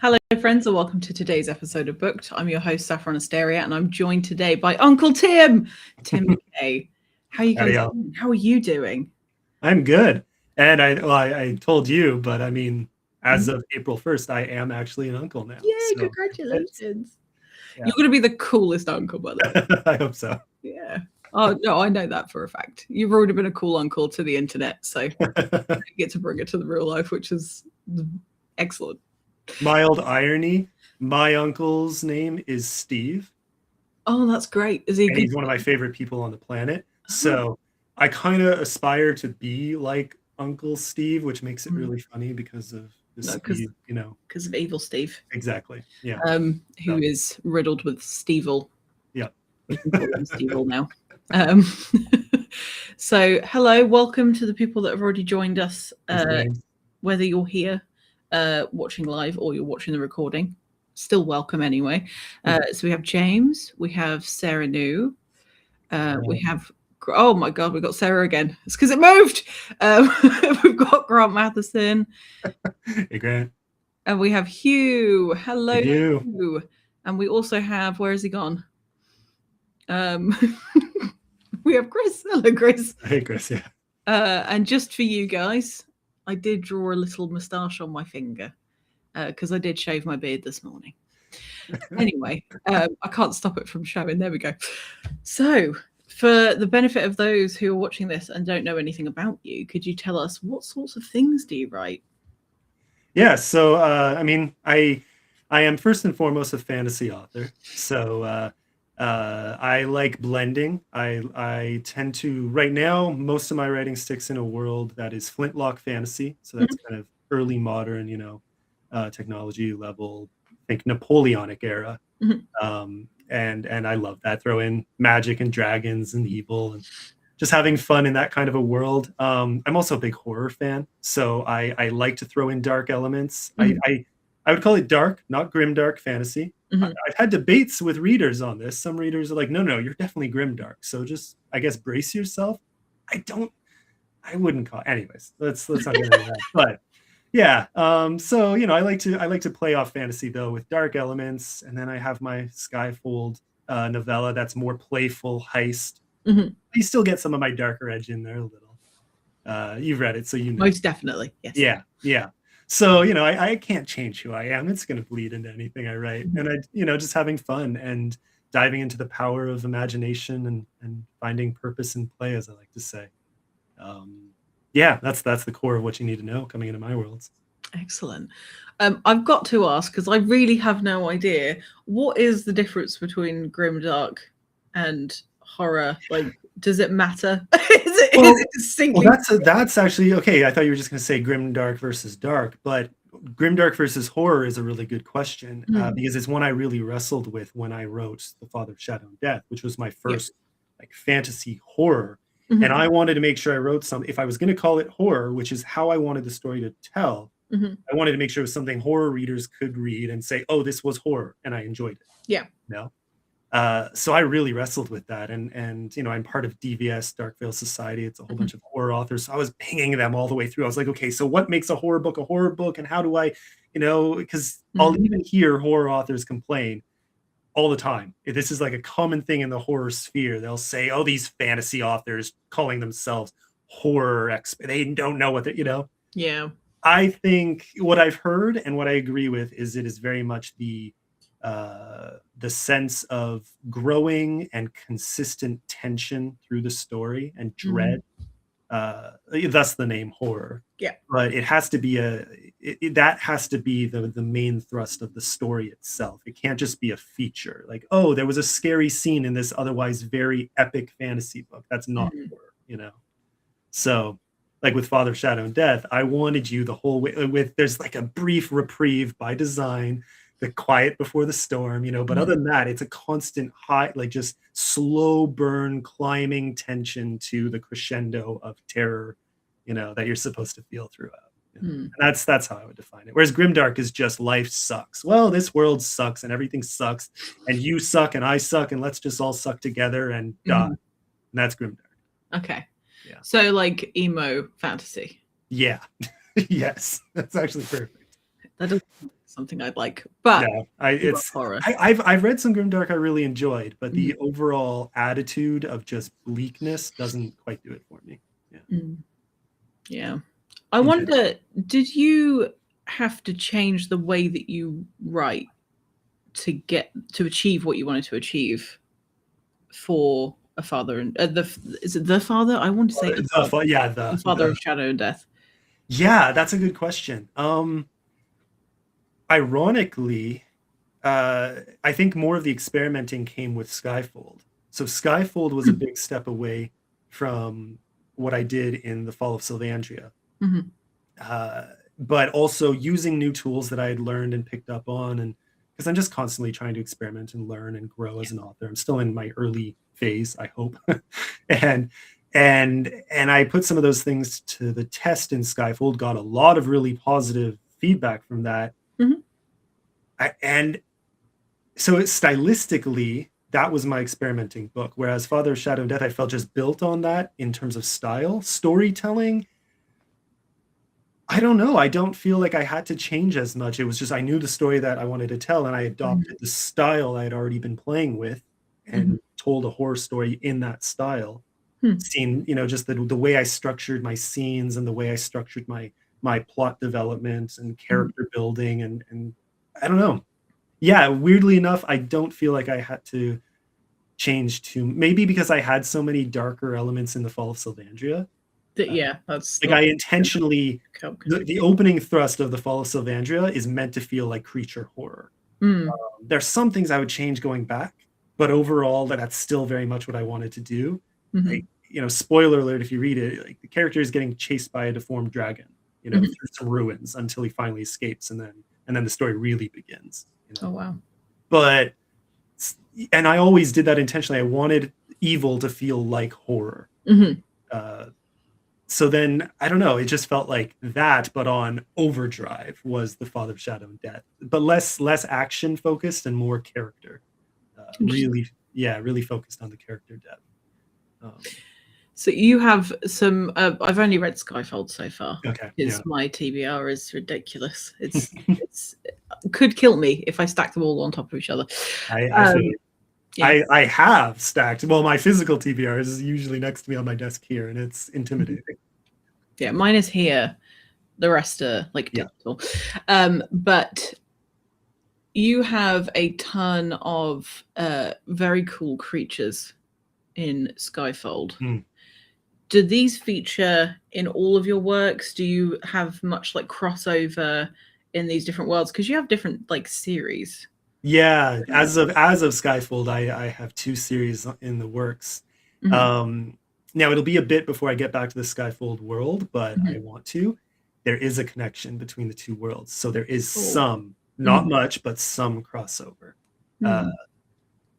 Hello, friends, and welcome to today's episode of Booked. I'm your host, Saffron Asteria, and I'm joined today by Uncle Tim McKay. How are you guys doing? How are you doing? I'm good. And I told you, but I mean, as of April 1st, I am actually an uncle now. Yay, So congratulations. yeah, You're going to be the coolest uncle, by the way. I hope so. Yeah. Oh, no, I know that for a fact. You've already been a cool uncle to the internet, so you get to bring it to the real life, which is excellent. Mild irony. My uncle's name is Steve. Oh, that's great. Is he and he's one of my favorite people on the planet. So I kind of aspire to be like Uncle Steve, which makes it really funny because of the Steve, because of evil Steve. Exactly. Yeah. Who is riddled with Stevel. Yeah. We can call him Stevel now. So hello, welcome to the people that have already joined us, whether you're here watching live or you're watching the recording. Still welcome anyway. So we have James, we have Sarah New, we have, oh my god, we've got Sarah again. It's because it moved. We've got Grant Matheson. Hey Grant. And we have Hugh. Hello, hey, Hugh. And we also have, where has he gone? We have Chris. Hello, Chris. Hey, Chris. Yeah. And just for you guys, I did draw a little moustache on my finger because I did shave my beard this morning. Anyway, I can't stop it from showing. There we go. So, for the benefit of those who are watching this and don't know anything about you, could you tell us what sorts of things do you write? Yeah. So, I mean, I am first and foremost a fantasy author. So, I like blending. I tend to, right now, most of my writing sticks in a world that is flintlock fantasy. So that's kind of early modern, technology level, think Napoleonic era. And I love that. Throw in magic and dragons and evil and just having fun in that kind of a world. I'm also a big horror fan. So I like to throw in dark elements. I would call it dark, not grimdark fantasy. I've had debates with readers on this. Some readers are like, no, you're definitely grimdark. So just, I guess, brace yourself. I wouldn't call, anyways, let's not get into that. But yeah, so, I like to play off fantasy though with dark elements. And then I have my Skyfold novella that's more playful heist. You still get some of my darker edge in there a little. You've read it, so you know. Most definitely, yes. Yeah. So, I can't change who I am. It's going to bleed into anything I write. And just having fun and diving into the power of imagination and finding purpose in play, as I like to say. Yeah, that's the core of what you need to know coming into my worlds. Excellent. I've got to ask, because I really have no idea, what is the difference between grimdark and horror? Like, does it matter? That's actually okay. I thought you were just going to say grimdark versus dark, but grimdark versus horror is a really good question because it's one I really wrestled with when I wrote The Father of Shadow and Death, which was my first like fantasy horror. And I wanted to make sure I wrote something. If I was going to call it horror, which is how I wanted the story to tell, I wanted to make sure it was something horror readers could read and say, "Oh, this was horror," and I enjoyed it. Yeah. So I really wrestled with that, and I'm part of DVS, Dark Veil Society. It's a whole bunch of horror authors. So I was pinging them all the way through. I was like, okay, so what makes a horror book, and how do I, because I'll even hear horror authors complain all the time. This is like a common thing in the horror sphere. They'll say, "Oh, these fantasy authors calling themselves horror experts, they don't know what they, Yeah. I think what I've heard and what I agree with is it is very much the sense of growing and consistent tension through the story and dread. Thus the name horror. Yeah. But it has to be that has to be the main thrust of the story itself. It can't just be a feature. Like, oh, there was a scary scene in this otherwise very epic fantasy book. That's not horror, So like with Father of Shadow and Death, I wanted you the whole way there's like a brief reprieve by design, the quiet before the storm, but other than that, it's a constant high, like just slow burn, climbing tension to the crescendo of terror, that you're supposed to feel throughout. And that's how I would define it. Whereas grimdark is just life sucks. Well, this world sucks and everything sucks and you suck and I suck and let's just all suck together and die. And that's grimdark. Okay. Yeah. So like emo fantasy. Yeah. Yes. That's actually perfect. That is something I'd like, but No, you love horror. I've read some grimdark I really enjoyed, but the Mm. overall attitude of just bleakness doesn't quite do it for me. Yeah. Yeah. I wonder, did you have to change the way that you write to achieve what you wanted to achieve for a father and is it the father? I want to say the father of Shadow and Death. Yeah, that's a good question. Ironically, I think more of the experimenting came with Skyfold. So Skyfold was a big step away from what I did in The Fall of Sylvandria. But also using new tools that I had learned and picked up on, and because I'm just constantly trying to experiment and learn and grow as an author. I'm still in my early phase, I hope. and I put some of those things to the test in Skyfold, got a lot of really positive feedback from that. And so stylistically, that was my experimenting book. Whereas Father of Shadow and Death, I felt just built on that in terms of style. Storytelling, I don't know. I don't feel like I had to change as much. It was just I knew the story that I wanted to tell, and I adopted the style I had already been playing with and told a horror story in that style. Seeing, just the way I structured my scenes and the way I structured my plot development and character building and I don't know. Yeah, weirdly enough, I don't feel like I had to change maybe because I had so many darker elements in The Fall of Sylvandria. That's like I intentionally the opening thrust of The Fall of Sylvandria is meant to feel like creature horror. There's some things I would change going back, but overall that's still very much what I wanted to do. Like, spoiler alert if you read it, like the character is getting chased by a deformed dragon, through some ruins until he finally escapes, and then the story really begins. Oh wow. But I always did that intentionally. I wanted evil to feel like horror. So then I don't know, it just felt like that, but on overdrive was The Father of Shadow and Death, but less action focused and more character. Really focused on the character depth. So you have some. I've only read Skyfold so far. Okay, my TBR is ridiculous. It's could kill me if I stack them all on top of each other. I have stacked. Well, my physical TBR is usually next to me on my desk here, and it's intimidating. Yeah, mine is here. The rest are like digital. But you have a ton of very cool creatures in Skyfold. Do these feature in all of your works? Do you have much like crossover in these different worlds? Because you have different like series. Yeah, as of Skyfold, I have 2 series in the works. Now it'll be a bit before I get back to the Skyfold world, but I want to. There is a connection between the 2 worlds, so there is some, not much, but some crossover.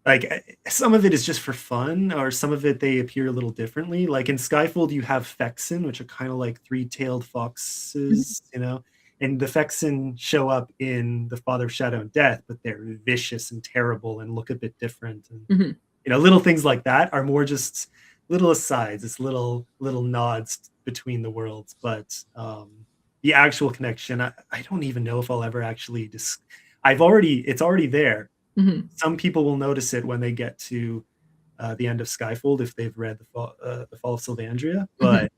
Like some of it is just for fun, or some of it they appear a little differently. Like in Skyfold, you have Fexen, which are kind of like 3-tailed foxes, and the Fexen show up in The Father of Shadow and Death, but they're vicious and terrible and look a bit different. And little things like that are more just little asides. It's little nods between the worlds, but the actual connection, I don't even know if I'll ever actually it's already there. Some people will notice it when they get to the end of Skyfold if they've read the Fall of Sylvandria, but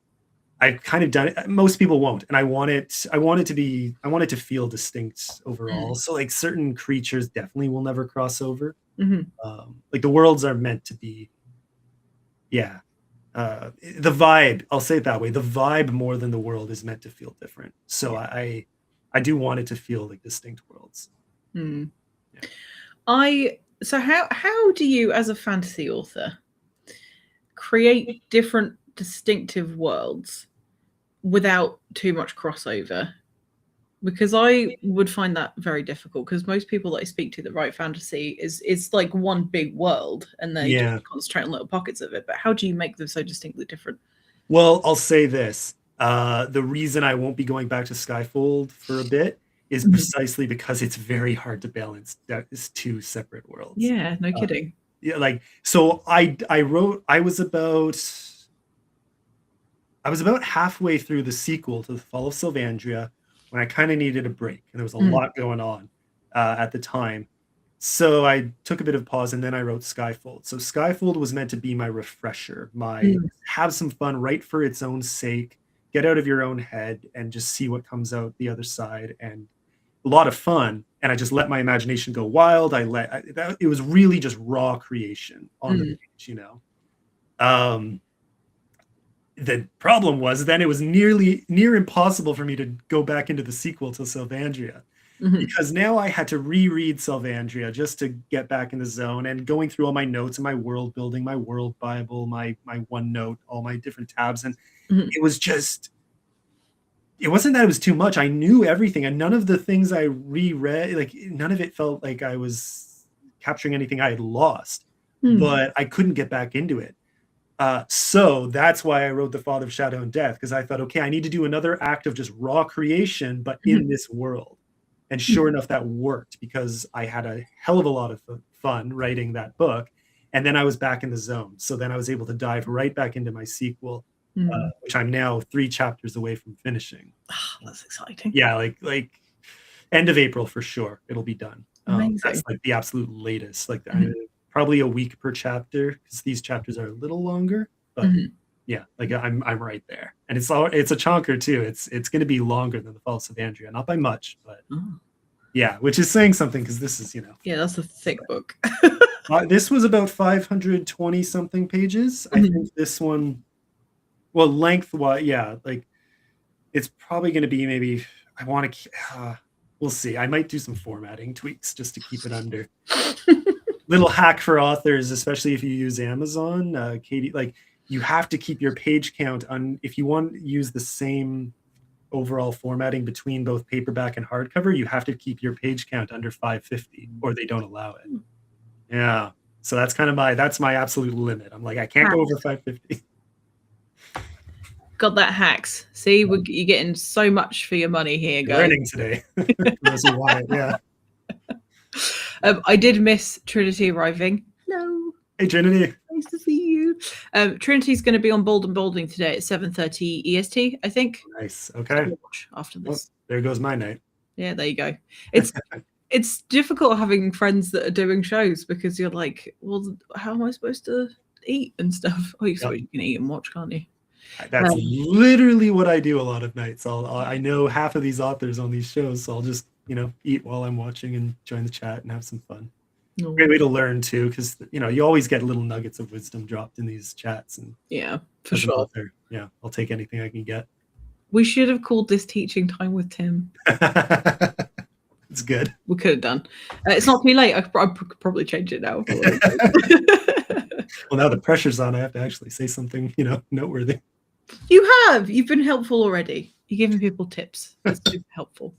I've kind of done it. Most people won't, and I want it to feel distinct overall. So like certain creatures definitely will never cross over. Like the worlds are meant to be, the vibe. I'll say it that way. The vibe more than the world is meant to feel different. So I do want it to feel like distinct worlds. So how do you, as a fantasy author, create different distinctive worlds without too much crossover? Because I would find that very difficult, because most people that I speak to that write fantasy is like one big world and they just concentrate on little pockets of it. But how do you make them so distinctly different? Well, I'll say this. The reason I won't be going back to Skyfold for a bit is precisely because it's very hard to balance these 2 separate worlds. Yeah, no kidding. So I was about halfway through the sequel to The Fall of Sylvandria when I kind of needed a break, and there was a lot going on at the time. So I took a bit of pause, and then I wrote Skyfold. So Skyfold was meant to be my refresher, my have some fun, write for its own sake, get out of your own head, and just see what comes out the other side. And a lot of fun. And I just let my imagination go wild. It was really just raw creation on the page, you know. The problem was then it was near impossible for me to go back into the sequel to Sylvandria. Because now I had to reread Sylvandria just to get back in the zone, and going through all my notes and my world building, my world Bible, my OneNote, all my different tabs. And it was just, it wasn't that it was too much. I knew everything, and none of the things I reread, like none of it felt like I was capturing anything I had lost, but I couldn't get back into it. So that's why I wrote The Father of Shadow and Death, because I thought, okay, I need to do another act of just raw creation, but in this world. And sure enough, that worked, because I had a hell of a lot of fun writing that book. And then I was back in the zone. So then I was able to dive right back into my sequel, which I'm now 3 chapters away from finishing. Oh, that's exciting. Yeah, like end of April for sure. It'll be done. That's like the absolute latest. Like probably a week per chapter, because these chapters are a little longer. But yeah, like I'm right there, and it's a chunker too. It's going to be longer than The Fall of Sylvandria, not by much, but yeah, which is saying something, because this is, you know, yeah, that's a thick book. this was about 520 something pages. I think this one, well, lengthwise, yeah, like it's probably going to be maybe, I want to, we'll see. I might do some formatting tweaks just to keep it under. Little hack for authors, especially if you use Amazon, Katie, like you have to keep your page count on, if you want to use the same overall formatting between both paperback and hardcover, you have to keep your page count under 550, or they don't allow it. Yeah. So that's kind of that's my absolute limit. I'm like, I can't go over 550. Got that hacks. See, you're getting so much for your money here, guys. Learning today. Those who want it, yeah. I did miss Trinity arriving. Hello. Hey, Trinity. Nice to see you. Trinity's going to be on Bold and Bolding today at 7:30 EST, I think. Nice. Okay. Watch after this. Well, there goes my night. Yeah, there you go. It's difficult having friends that are doing shows, because you're like, well, how am I supposed to eat and stuff? Oh, you can eat and watch, can't you? That's literally what I do a lot of nights. I know half of these authors on these shows, so I'll just, you know, eat while I'm watching and join the chat and have some fun. Great way to learn too, because, you know, you always get little nuggets of wisdom dropped in these chats. And yeah, for sure. Yeah, I'll take anything I can get. We should have called this Teaching Time with Tim. It's good. We could have done. It's not too late. I could probably change it now. Well, now the pressure's on. I have to actually say something, you know, noteworthy. You have. You've been helpful already. You're giving people tips. That's super helpful.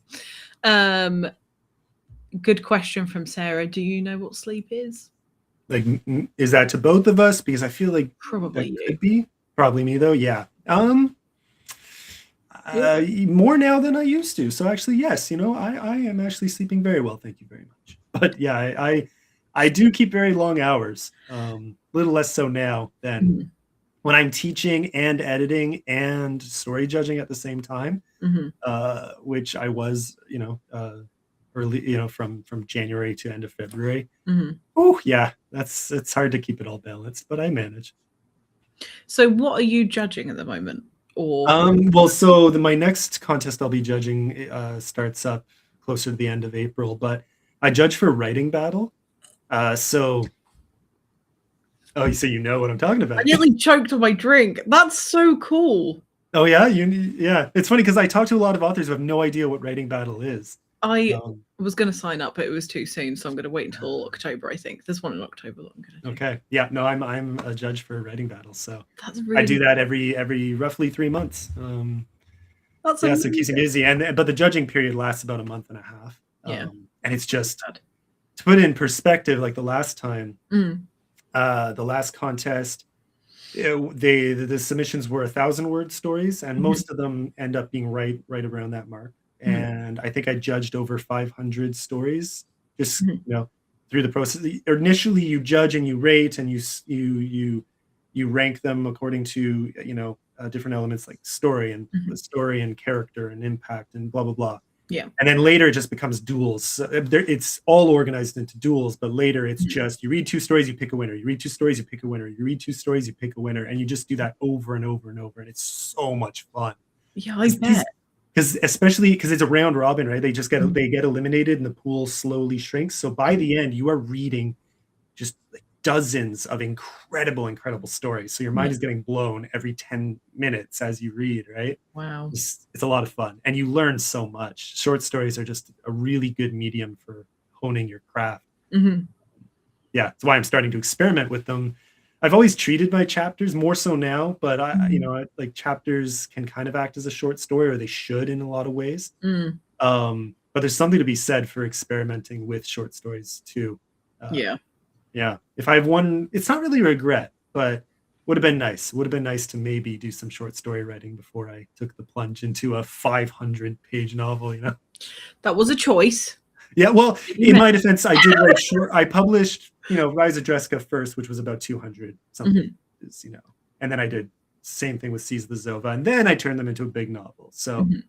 Good question from Sarah. Do you know what sleep is? Like, is that to both of us? Because I feel like probably that could be. Probably me though. Yeah. More now than I used to. So actually, yes. You know, I am actually sleeping very well. Thank you very much. But yeah, I do keep very long hours. A little less so now than when I'm teaching and editing and story judging at the same time, which I was, you know, early, you know, from January to end of February. Oh yeah, it's hard to keep it all balanced, but I manage. So what are you judging at the moment? Or well, so my next contest I'll be judging starts up closer to the end of April, but I judge for writing battle. So you know what I'm talking about. I nearly choked on my drink. That's so cool. Oh yeah, yeah. It's funny because I talk to a lot of authors who have no idea what writing battle is. I was going to sign up, but it was too soon, so I'm going to wait until October. I think there's one in October that I'm going to do. Okay, yeah, no, I'm a judge for writing battle, so that's really I do that every roughly 3 months. That's yeah, so it keeps me busy, but the judging period lasts about a month and a half. Yeah, and it's just to put it in perspective, like the last time, the last contest, the submissions were 1,000-word stories, and most of them end up being right around that mark. And I think I judged over 500 stories, just you know, through the process. Initially, you judge and you rate, and you rank them according to, you know, different elements like story and Mhm. the story and character and impact and blah blah blah. Yeah. And then later it just becomes duels. So it's all organized into duels, but later it's Mhm. just you read 2 stories, you pick a winner. You read 2 stories, you pick a winner. You read 2 stories, you pick a winner, and you just do that over and over and over, and it's so much fun. Yeah, I bet. Because especially because it's a round robin, right? Mhm. They get eliminated and the pool slowly shrinks. So by the end, you are reading just like dozens of incredible stories. So your Yeah. mind is getting blown every 10 minutes as you read, right? Wow. It's a lot of fun and you learn so much. Short stories are just a really good medium for honing your craft. Mhm. Yeah, that's why I'm starting to experiment with them. I've always treated my chapters more so now, but Mhm. like chapters can kind of act as a short story, or they should in a lot of ways. Mm. But there's something to be said for experimenting with short stories too. Uh, Yeah. yeah, if I have one, it's not really a regret, but would have been nice. Would have been nice to maybe do some short story writing before I took the plunge into a 500-page novel. That was a choice Yeah, well, that you in made. my defense, I did write short. I published, Rise of Dresca first, which was about 200 something, Mhm. and then I did same thing with Seize the Zova, and then I turned them into a big novel. So Mhm.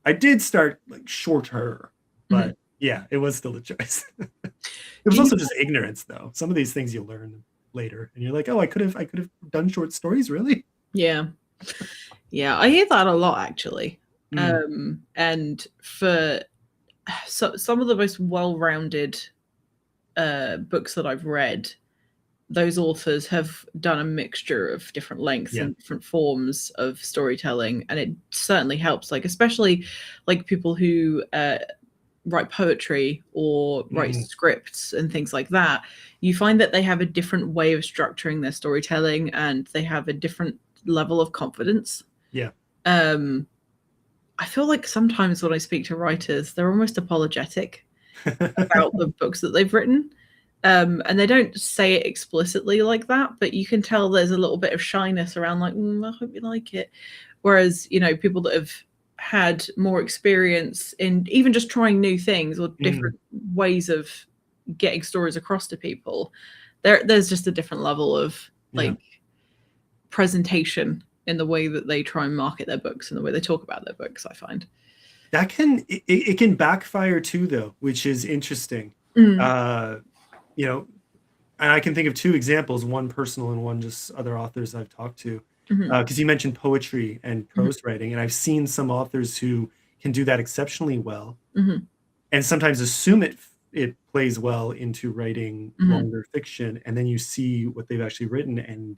I did start like shorter, Mhm. but yeah, it was still a choice. It Do was you also just ignorance, though. Some of these things you learn later, and you're like, oh, I could have done short stories, really. Yeah. Yeah, I hear that a lot actually. Mm, And for some of the most well-rounded books that I've read, those authors have done a mixture of different lengths yeah. and different forms of storytelling, and it certainly helps. Like especially like people who write poetry or write Mm, scripts and things like that. You find that they have a different way of structuring their storytelling, and they have a different level of confidence. yeah. Um, I feel like sometimes when I speak to writers, they're almost apologetic about the books that they've written. And they don't say it explicitly like that, but you can tell there's a little bit of shyness around, like, I hope you like it. Whereas, people that have had more experience in even just trying new things or Mm, different ways of getting stories across to people, there's just a different level of yeah. like presentation in the way that they try and market their books and the way they talk about their books, I find. It can backfire too, though, which is interesting. Mm. Uh, you know, and I can think of two examples, one personal and one just other authors I've talked to. Mhm. Because you mentioned poetry and Mhm. prose writing, and I've seen some authors who can do that exceptionally well, Mhm. and sometimes assume it plays well into writing Mhm. longer fiction, and then you see what they've actually written and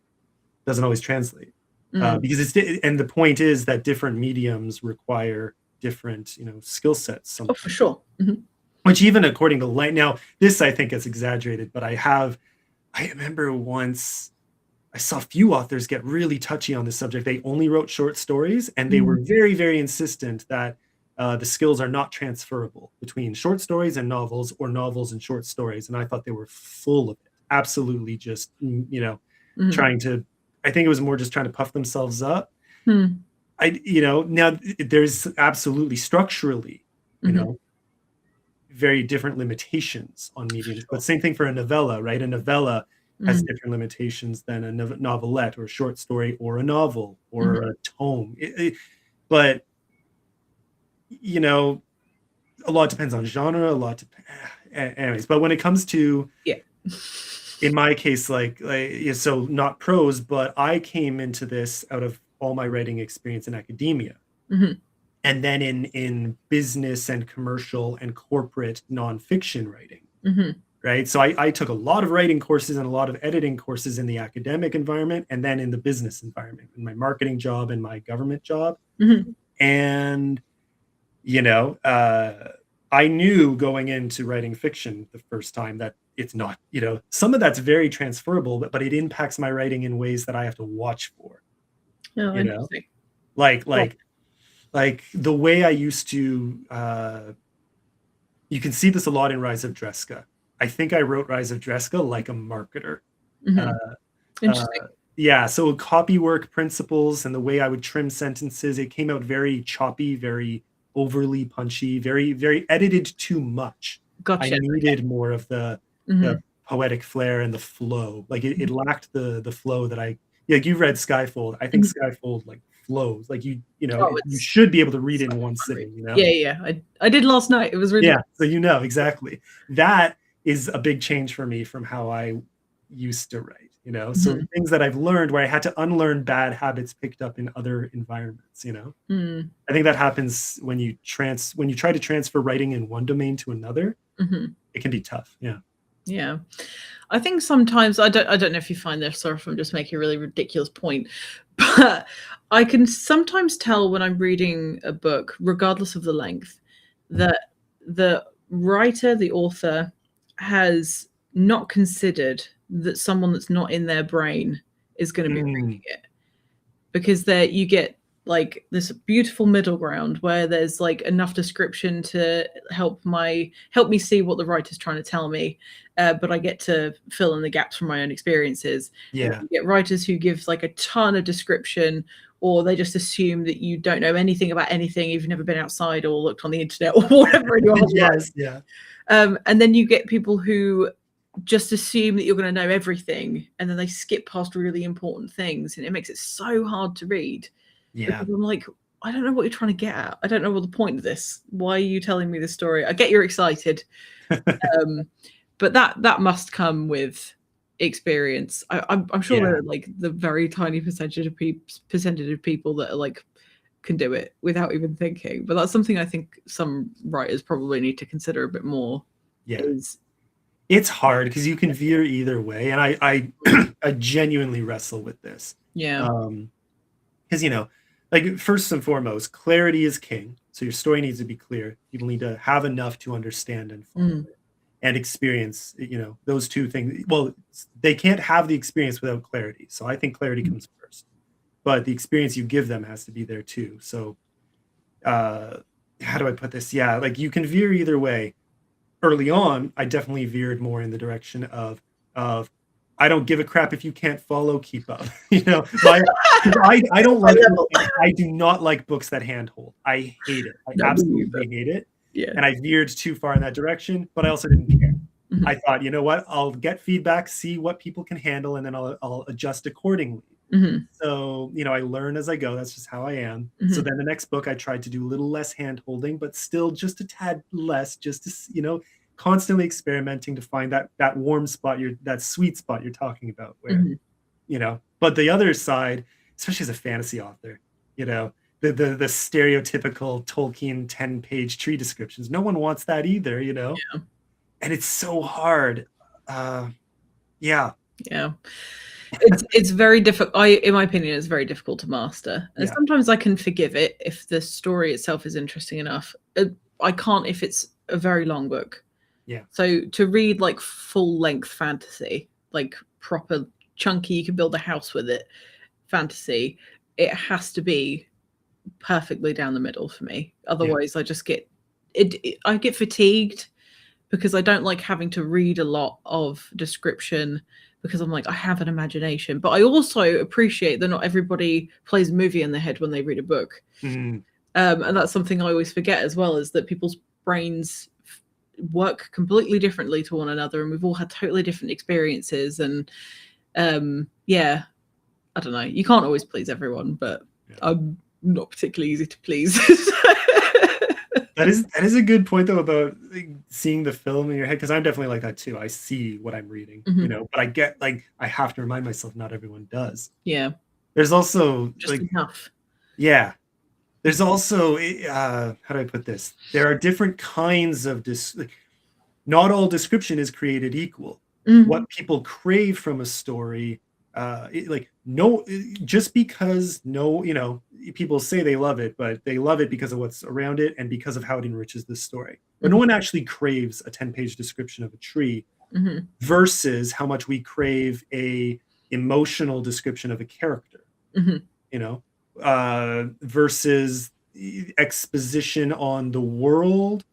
doesn't always translate. Mm. Because and the point is that different mediums require different, skill sets Oh, for sometimes. sure. Mhm. Which even according to Lang, now this I think is exaggerated, but I remember once I saw a few authors get really touchy on this subject. They only wrote short stories, and they Mm. were very insistent that the skills are not transferable between short stories and novels, or novels and short stories. And I thought they were full of it, absolutely just Mhm. trying to. I think it was more just trying to puff themselves up. Hmm. Now there's absolutely structurally, you Mhm. know, very different limitations on For mediums. But sure. same thing for a novella, right? A novella has Mm. different limitations than a novelette or a short story or a novel Mhm. or a tome. But you know, a lot depends on genre. A lot anyways. But when it comes to, Yeah. in my case, yeah, so not prose, but I came into this out of all my writing experience in academia, Mhm. and then in business and commercial and corporate nonfiction writing. Mhm. Right? So I took a lot of writing courses and a lot of editing courses in the academic environment, and then in the business environment, in my marketing job and my government job. Mhm. And, you know, uh, I knew going into writing fiction the first time that it's not, some of that's very transferable, but it impacts my writing in ways that I have to watch for, Oh, you know, interesting. like, Well. like, like the way I used to, you can see this a lot in Rise of Dresca. I think I wrote Rise of Dresca like a marketer. Uh, Mhm. Interesting. yeah, so copy work principles and the way I would trim sentences, it came out very choppy, very overly punchy, very edited too much. I Gotcha. Okay. needed more of the Mhm. poetic flair and the flow. Like it Mhm. lacked the flow that like you read Skyfold. I think Mhm. Skyfold like flows. Like Oh, you it's should be able to read so it in one fun read. sitting, you know? Yeah, yeah, yeah. I did last night. It was really Yeah, good. so exactly. That is a big change for me from how I used to write, you know? So the Mhm. things that I've learned where I had to unlearn bad habits picked up in other environments, you know? Mm. I think that happens when you try to transfer writing in one domain to another, Mhm. it can be tough. Yeah. Yeah. I think sometimes I don't know if you find this or if I'm just making a really ridiculous point, but I can sometimes tell when I'm reading a book, regardless of the length, that the writer, the author, has not considered that someone that's not in their brain is going to be Mm, reading it. Because there you get like this beautiful middle ground where there's like enough description to help me see what the writer's trying to tell me, but I get to fill in the gaps from my own experiences. And yeah. then you get writers who give like a ton of description, or they just assume that you don't know anything about anything, you've never been outside or looked on the internet or whatever in your whole life. Yes, yeah. And then you get people who just assume that you're going to know everything, and then they skip past really important things, and it makes it so hard to read Yeah. because I'm like, I don't know what you're trying to get at. I don't know what the point of this. Why are you telling me this story? I get you're excited, um, but that must come with experience. I'm sure there Yeah. are like the very tiny percentage of people that are like can do it without even thinking. But that's something I think some writers probably need to consider a bit more. Yeah. Is It's hard because you can veer either way, and I I genuinely wrestle with this. yeah. Um, because like first and foremost, clarity is king. So your story needs to be clear. People need to have enough to understand and follow Mm, it and experience, those two things. Well, they can't have the experience without clarity. So I think clarity mm, comes first, but the experience you give them has to be there too. So uh how do I put this? Yeah, like you can veer either way. Early on, I definitely veered more in the direction of I don't give a crap if you can't follow, keep up. My 'cause I don't high like books level. I do not like books that handhold. I hate it. I No, me neither. absolutely hate it, Yeah. and I veered too far in that direction, but I also didn't care. I Mhm, thought, "You know what? I'll get feedback, see what people can handle, and then I'll adjust accordingly." mhm, So, I learn as I go. That's just how I am. So mhm, then the next book, I tried to do a little less hand holding, but still just a tad less, just to, constantly experimenting to find that warm spot, that sweet spot you're talking about, where, mhm. but the other side, especially as a fantasy author, the stereotypical Tolkien 10-page tree descriptions, no one wants that either. Yeah, And it's so hard. Uh, yeah, yeah. It's very difficult. In my opinion, it's very difficult to master. And yeah, sometimes I can forgive it if the story itself is interesting enough. I can't if it's a very long book. yeah, So to read like full length fantasy, like proper chunky, you can build a house with it fantasy, it has to be perfectly down the middle for me. yeah, Otherwise, I get fatigued because I don't like having to read a lot of description because I'm like, I have an imagination. But I also appreciate that not everybody plays a movie in their head when they read a book. mhm, And that's something I always forget as well, is that people's brains work completely differently to one another, and we've all had totally different experiences. And yeah, I don't know. You can't always please everyone, but yeah. I'm not particularly easy to please. That is a good point though about like, seeing the film in your head, because I'm definitely like that too. I see what I'm reading, Mhm. but I get like I have to remind myself not everyone does. Yeah, There's also just like enough. yeah, there's also how do I put this? There are different kinds of like, not all description is created equal. Mm, What people crave from a story, like no, just because no, people say they love it, but they love it because of what's around it and because of how it enriches the story. But no mhm, one actually craves a 10-page description of a tree mhm, versus how much we crave a emotional description of a character, mhm, you know, versus exposition on the world.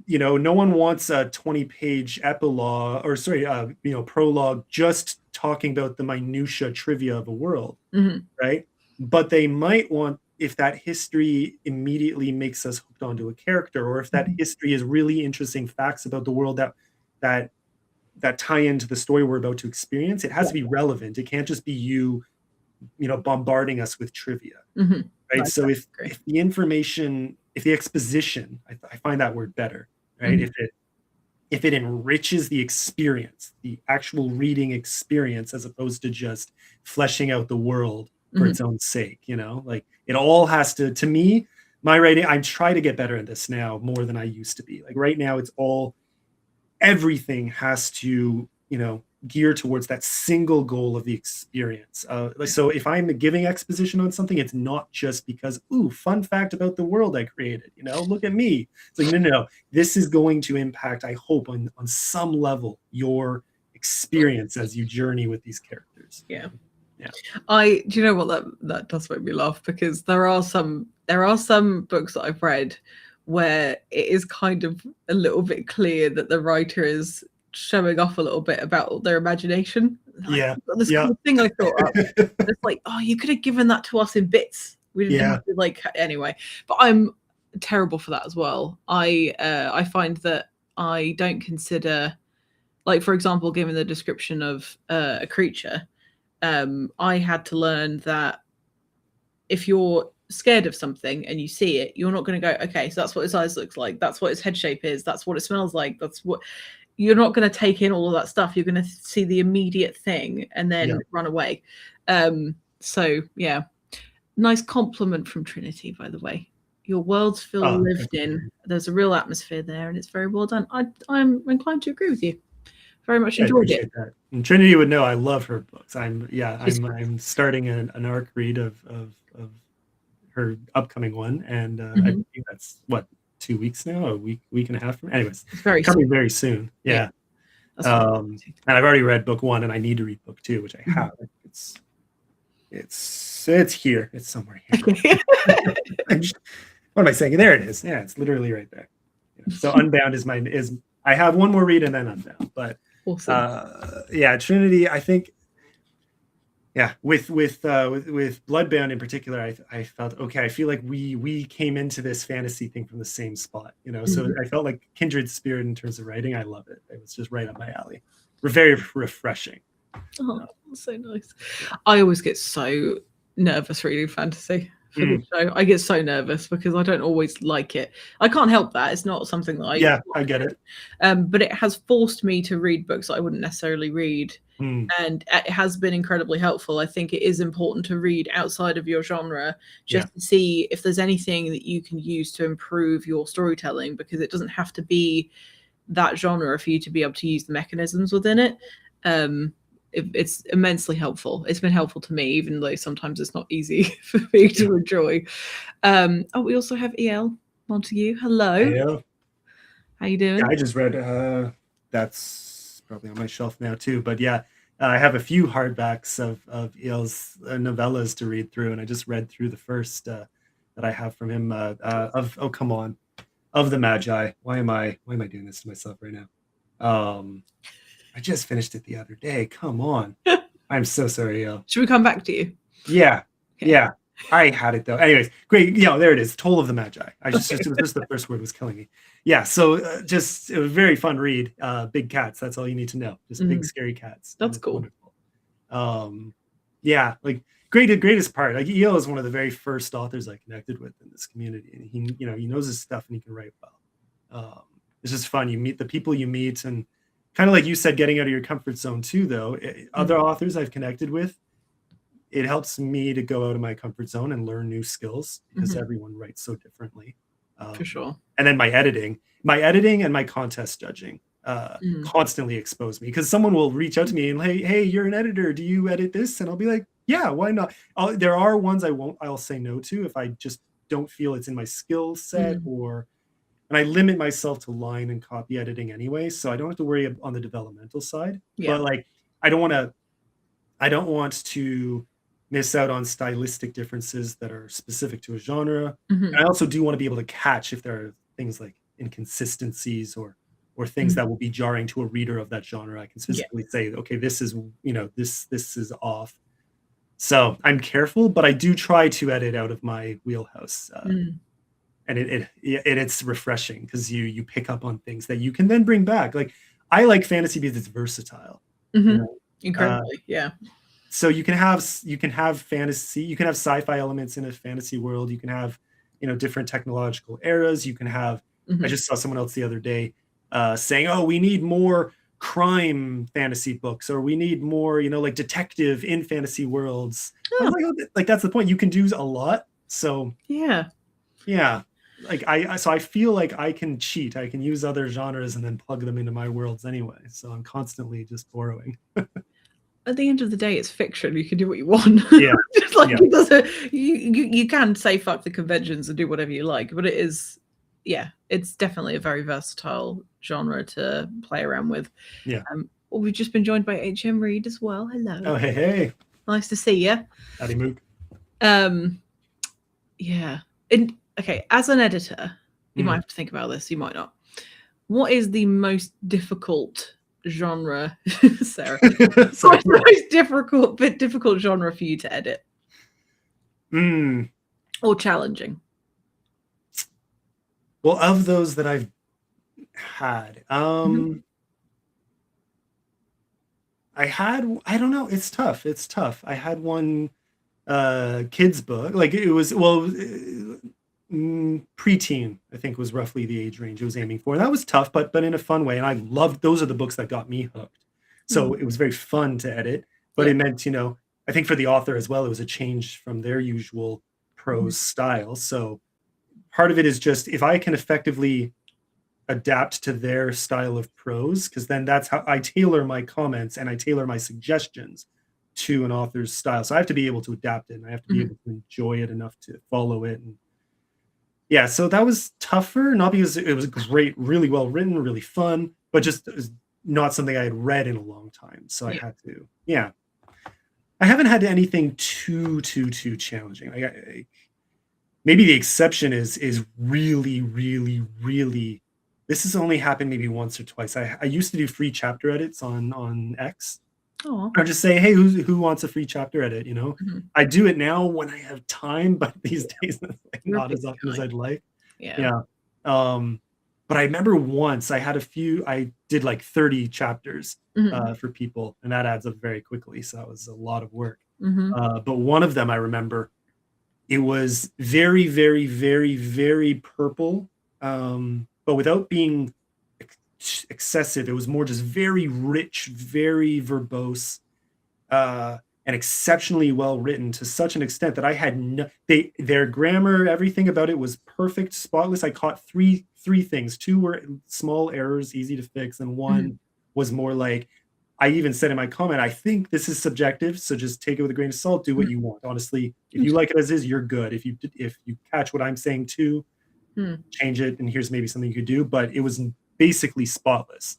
No one wants a 20-page epilogue, or sorry, prologue just talking about the minutia trivia of a world, mhm, right? But they might want, if that history immediately makes us hooked onto a character, or if that mhm, history is really interesting facts about the world that that tie into the story we're about to experience, it has yeah, to be relevant. It can't just be you, bombarding us with trivia, Mhm. right? Right, So I if agree. the information, if the exposition, I find that word better, right? Mhm. If it enriches the experience, the actual reading experience, as opposed to just fleshing out the world for Mhm. its own sake, like it all has to me, my writing, I try to get better at this now more than I used to be. Like right now, everything has to, gear towards that single goal of the experience. So if I'm giving exposition on something, it's not just because, ooh, fun fact about the world I created, look at me. It's like, no. This is going to impact, I hope, on some level, your experience as you journey with these characters. Yeah. Yeah. Do you know what, that does make me laugh, because there are some books that I've read where it is kind of a little bit clear that the writer is showing off a little bit about their imagination. Like, Yeah. this Yeah. cool thing I thought up. It's like, oh, you could have given that to us in bits. We didn't Yeah. have to, like, anyway. But I'm terrible for that as well. I find that I don't consider, like, for example, given the description of a creature, I had to learn that if you're scared of something and you see it, you're not going to go, okay, so that's what his eyes looks like, that's what his head shape is, that's what it smells like, that's what, you're not going to take in all of that stuff. You're going to see the immediate thing and then run away. So yeah, nice compliment from Trinity, by the way. Your worlds feel lived in. There's a real atmosphere there, and it's very well done. I'm inclined to agree with you. Very much enjoyed it. That. And Trinity would know I love her books. I'm starting an arc read of her upcoming one, and I think that's what, 2 weeks now, a week and a half from. Anyways, it's very coming very soon. Yeah. And I've already read book 1, and I need to read book 2, which I have. It's here. It's somewhere here. What am I saying? There it is. Yeah, it's literally right there. So Unbound is I have one more read and then Unbound, but awesome. Trinity, I think, with Bloodbound in particular, I felt, okay, I feel like we came into this fantasy thing from the same spot, so I felt like kindred spirit in terms of writing. I love it. It was just right up my alley. We're very refreshing. Oh, so nice. I always get so nervous reading fantasy for the show. I get so nervous because I don't always like it. I can't help that. It's not something that I get it. But it has forced me to read books that I wouldn't necessarily read. And it has been incredibly helpful. I think it is important to read outside of your genre just to see if there's anything that you can use to improve your storytelling, because it doesn't have to be that genre for you to be able to use the mechanisms within it. It's immensely helpful. It's been helpful to me, even though sometimes it's not easy for me to enjoy. We also have EL Montague. Hello. Hello. How you doing? Yeah, I just read, that's probably on my shelf now too, but I have a few hardbacks of EL's novellas to read through, and I just read through the first that I have from him, of the Magi. Why am I doing this to myself right now? I just finished it the other day. Come on. I'm so sorry, EL. Should we come back to you? Yeah. Okay. Yeah. I had it though. Anyways, great. There it is. Toll of the Magi. It was just the first word was killing me. Yeah. So it was a very fun read. Big cats. That's all you need to know. Just big scary cats. That's cool. Wonderful. Like greatest part. Like EL is one of the very first authors I connected with in this community, and he knows his stuff and he can write well. It's just fun. You meet the people you meet, and kind of like you said, getting out of your comfort zone too. Though other authors I've connected with, it helps me to go out of my comfort zone and learn new skills, because everyone writes so differently. For sure. And then my editing and my contest judging constantly expose me, because someone will reach out to me and, hey, you're an editor. Do you edit this? And I'll be like, yeah, why not? There are ones I'll say no to if I just don't feel it's in my skill set, and I limit myself to line and copy editing anyway, so I don't have to worry on the developmental side. But like, I don't want to miss out on stylistic differences that are specific to a genre. And I also do want to be able to catch if there are things like inconsistencies or things that will be jarring to a reader of that genre. I can specifically say, okay, this is, this is off. So I'm careful, but I do try to edit out of my wheelhouse. And it's refreshing, because you pick up on things that you can then bring back. Like, I like fantasy because it's versatile. Incredibly, yeah. so you can have fantasy, you can have sci-fi elements in a fantasy world, you can have, different technological eras, you can have. I Mhm. just saw someone else the other day saying, oh, we need more crime fantasy books, or we need more, like detective in fantasy worlds. I was Oh, like, oh, like that's the point, you can do a lot. So yeah. yeah, like so I feel like I can cheat, I can use other genres and then plug them into my worlds anyway, so I'm constantly just borrowing. At the end of the day, it's fiction. You can do what you want. Yeah. Just like Yeah. it doesn't. You can say fuck the conventions and do whatever you like, but it is, yeah, it's definitely a very versatile genre to play around with. Yeah. Well, we've just been joined by HM Reed as well. Hello. Oh, hey. Nice to see you. Howdy, Mook. Yeah. And okay, as an editor, you might have to think about this. You might not. What is the most difficult genre, Sarah? What's the most difficult genre for you to edit? Or challenging? Well, of those that I've had, I don't know, it's tough. I had one kids book, like it was, well, preteen, I think was roughly the age range it was aiming for. And that was tough, but in a fun way. And I loved, those are the books that got me hooked. So it was very fun to edit, but it meant, I think for the author as well, it was a change from their usual prose style. So part of it is just, if I can effectively adapt to their style of prose, because then that's how I tailor my comments and I tailor my suggestions to an author's style. So I have to be able to adapt it, and I have to be able to enjoy it enough to follow it. And yeah, so that was tougher, not because it was great, really well written, really fun, but just it was not something I had read in a long time. So I had to, I haven't had anything too challenging. Like maybe the exception is really, really, really. This has only happened maybe once or twice. I used to do free chapter edits on X. Or just say, hey, who wants a free chapter edit? I do it now when I have time, but these days like not as often as I'd like. Yeah. But I remember once I did like 30 chapters for people, and that adds up very quickly. So that was a lot of work. But one of them I remember, it was very, very, very, very purple, but without being excessive. It was more just very rich, very verbose, and exceptionally well written, to such an extent that I had their grammar, everything about it was perfect, spotless. I caught three things. Two were small errors, easy to fix, and one was more like, I even said in my comment, I think this is subjective, so just take it with a grain of salt, do what you want. Honestly, if you like it as is, you're good. If you catch what I'm saying too, change it, and here's maybe something you could do. But it was basically spotless.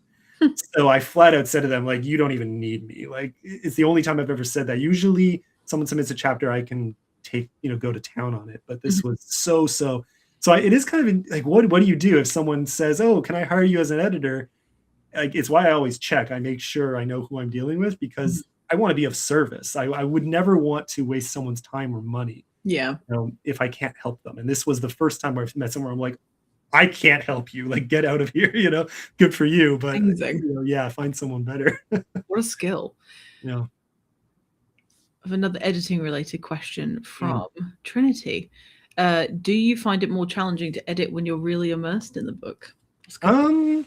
So I flat out said to them, like, you don't even need me. Like, it's the only time I've ever said that. Usually someone submits a chapter, I can go to town on it, but this was so it is kind of like, what do you do if someone says, oh, can I hire you as an editor? Like, it's why I always check. I make sure I know who I'm dealing with, because I want to be of service. I would never want to waste someone's time or money, if I can't help them. And this was the first time I've met someone where I'm like, I can't help you, like, get out of here, good for you, but find someone better. What a skill. Yeah. I have another editing related question from Trinity. Do you find it more challenging to edit when you're really immersed in the book? I'm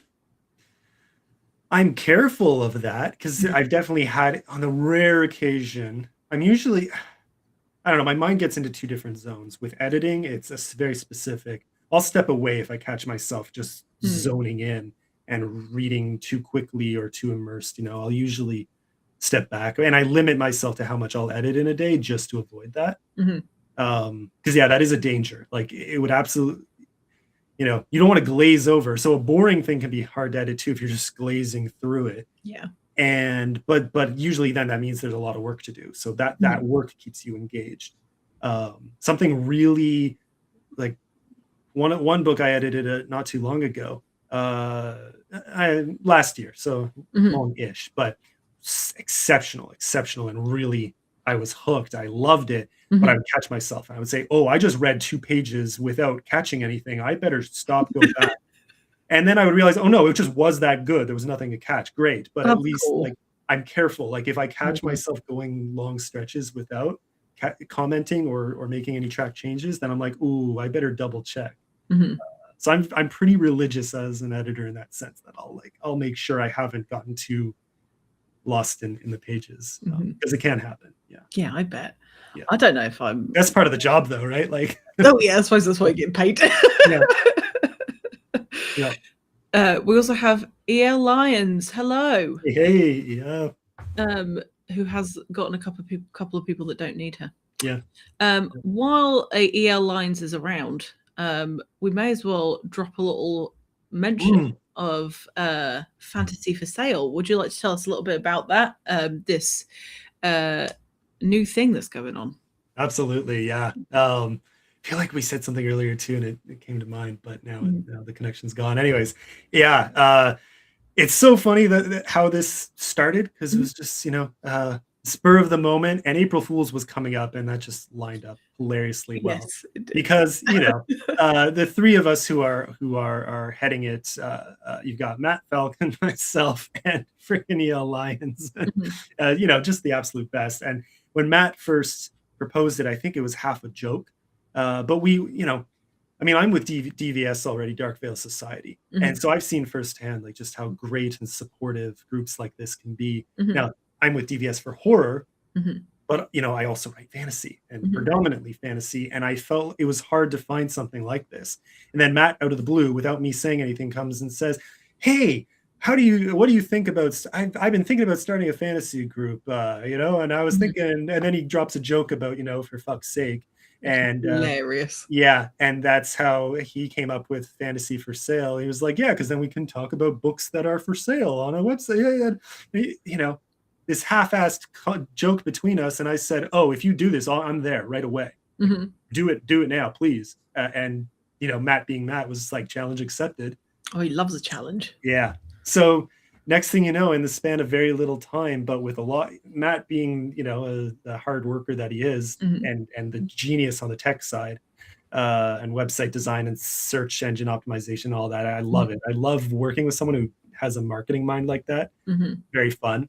careful of that, because I've definitely had, on the rare occasion, I'm usually, I don't know, my mind gets into two different zones. With editing, it's a very specific. I'll step away if I catch myself just zoning in and reading too quickly or too immersed. I'll usually step back, and I limit myself to how much I'll edit in a day just to avoid that. Because that is a danger. Like, it would absolutely, you don't want to glaze over. So a boring thing can be hard to edit too if you're just glazing through it. Yeah. And but usually then that means there's a lot of work to do. So that work keeps you engaged. Something really, like, one book I edited not too long ago, last year, so long-ish, but exceptional, and really, I was hooked. I loved it, but I would catch myself, and I would say, oh, I just read 2 pages without catching anything. I better stop, go back. And then I would realize, oh no, it just was that good. There was nothing to catch. Great. But at least, cool. Like, I'm careful. Like if I catch myself going long stretches without commenting or making any track changes, then I'm like, ooh, I better double check. So I'm pretty religious as an editor in that sense, that I'll make sure I haven't gotten too lost in the pages, because it can happen. Yeah, I bet. Yeah. I don't know if I'm. That's part of the job, though, right? Like. Oh yeah, I suppose that's why you get paid. Yeah. We also have EL Lyons. Hello. Hey, yeah. Who has gotten a couple of people that don't need her. Yeah. While EL Lyons is around, we may as well drop a little mention of Fantasy for Sale. Would you like to tell us a little bit about that? This new thing that's going on. Absolutely, yeah. I feel like we said something earlier too, and it came to mind, but now the connection's gone. Anyways, yeah. It's so funny that how this started, because it was just, spur of the moment, and April Fool's was coming up, and that just lined up hilariously well. Yes, it did. Because the three of us who are heading it, you've got Matt Falcon, myself, and freaking EL Lyons. Just the absolute best. And when Matt first proposed it, I think it was half a joke, but we, I'm with DVS already, Dark Veil Society, and so I've seen firsthand like just how great and supportive groups like this can be. Now I'm with DVS for horror, but I also write fantasy, and predominantly fantasy, and I felt it was hard to find something like this. And then Matt, out of the blue, without me saying anything, comes and says, "Hey, what do you think about? I've been thinking about starting a fantasy group, And I was thinking," and then he drops a joke about, for fuck's sake. And hilarious. Yeah, and that's how he came up with Fantasy for Sale. He was like, yeah, because then we can talk about books that are for sale on a website. And, this half-assed joke between us, and I said, oh, if you do this, I'm there right away. Do it now, please. And Matt, being Matt, was like, challenge accepted. Oh, he loves a challenge. Yeah. So next thing you know, in the span of very little time, but with a lot, Matt being, the hard worker that he is, and the genius on the tech side, and website design and search engine optimization, all that. I love it. I love working with someone who has a marketing mind like that. Very fun.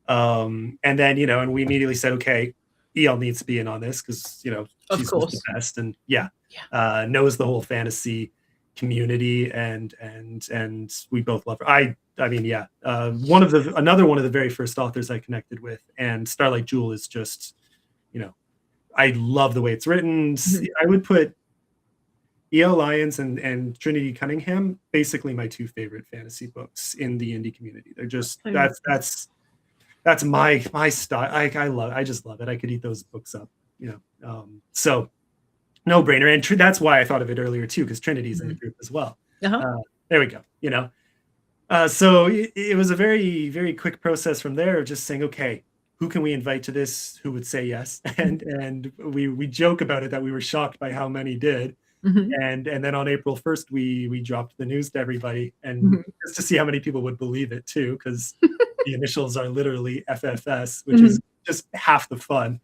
And then, and we immediately said, okay, EL needs to be in on this because, she's the best, and knows the whole fantasy community, and we both love her. Another one of the very first authors I connected with, and Starlight Jewel is just, I love the way it's written. I would put EL Lyons and Trinity Cunningham basically my two favorite fantasy books in the indie community. They're just that's my style. I just love it. I could eat those books up, so no brainer. And that's why I thought of it earlier too, because Trinity's in the group as well. There we go. So it was a very, very quick process from there of just saying, okay, who can we invite to this? Who would say yes? And we joke about it that we were shocked by how many did. And then on April 1st, we dropped the news to everybody, and just to see how many people would believe it too, because the initials are literally FFS, which is just half the fun.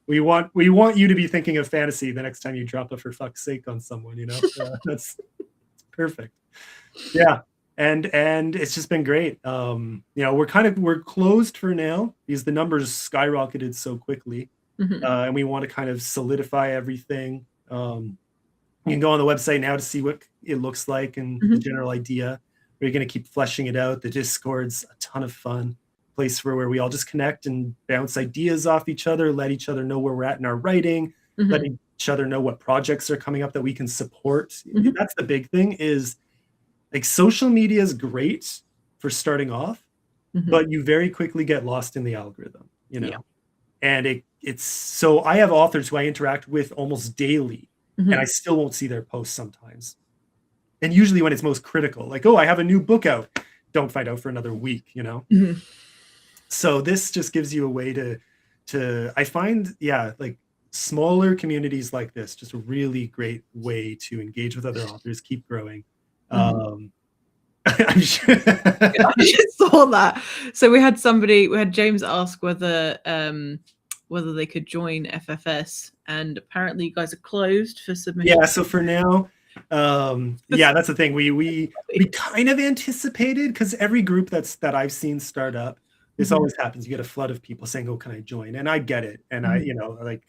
We want you to be thinking of fantasy the next time you drop a "for fuck's sake" on someone. That's perfect. Yeah. And it's just been great. We're closed for now because the numbers skyrocketed so quickly, and we want to kind of solidify everything. You can go on the website now to see what it looks like and the general idea. We're going to keep fleshing it out. The Discord's a ton of fun, place where we all just connect and bounce ideas off each other, let each other know where we're at in our writing, let each other know what projects are coming up that we can support. That's the big thing is, like, social media is great for starting off, but you very quickly get lost in the algorithm, and it's so I have authors who I interact with almost daily, and I still won't see their posts sometimes. And usually when it's most critical, like, oh, I have a new book out, don't find out for another week, So this just gives you a way to I find, like, smaller communities like this, just a really great way to engage with other authors, keep growing. I'm sure. I just saw that. So we had James ask whether they could join FFS, and apparently you guys are closed for submission. Yeah, so for now, that's the thing. We kind of anticipated, because every group that I've seen start up This Mhm. always happens. You get a flood of people saying, "Oh, can I join?" And I get it. And I, Mhm. like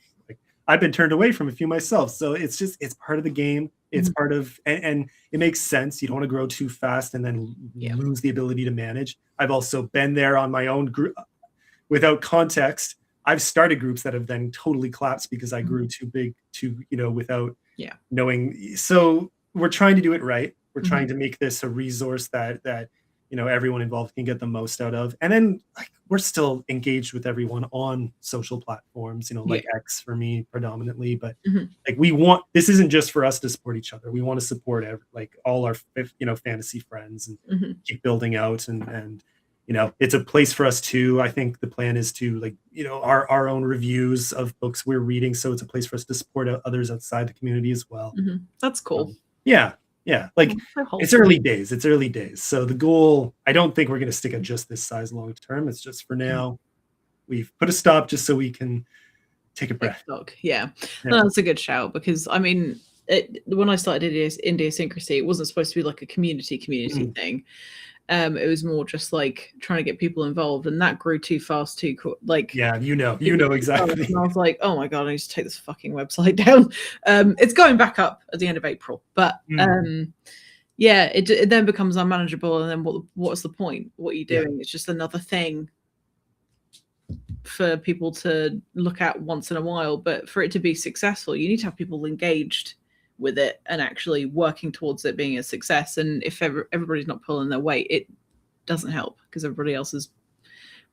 I've been turned away from a few myself. So it's part of the game. It's Mhm. part of, and it makes sense. You don't want to grow too fast and then Yeah. lose the ability to manage. I've also been there on my own group without context. I've started groups that have then totally collapsed because I Mhm. grew too big to, without Yeah. knowing. So we're trying to do it right. We're Mhm. trying to make this a resource that everyone involved can get the most out of. And then like we're still engaged with everyone on social platforms, Yeah. like X for me predominantly, but Mhm. like this isn't just for us to support each other. We want to support like all our fantasy friends and Mhm. keep building out, and it's a place for us too. I think the plan is to like our own reviews of books we're reading, so it's a place for us to support others outside the community as well. Mhm. That's cool. Yeah, yeah, like Oh, so it's wholesome. early days, so the goal, I don't think we're going to stick at just this size long term. It's just for Mhm. now we've put a stop just so we can take a Take breath. stock. Yeah. Yeah. No, that's a good shout because I mean, when I started Idiosyncrasy, it wasn't supposed to be like a community Mm. thing. It was more just like trying to get people involved, and that grew too fast, too like. Yeah, And exactly. I was like, oh my god, I need to take this fucking website down. It's going back up at the end of April, but Mm. yeah, it then becomes unmanageable, and then what's the point? What are you Yeah. doing? It's just another thing for people to look at once in a while. But for it to be successful, you need to have people engaged with it and actually working towards it being a success. And if everybody's not pulling their weight, it doesn't help because everybody else is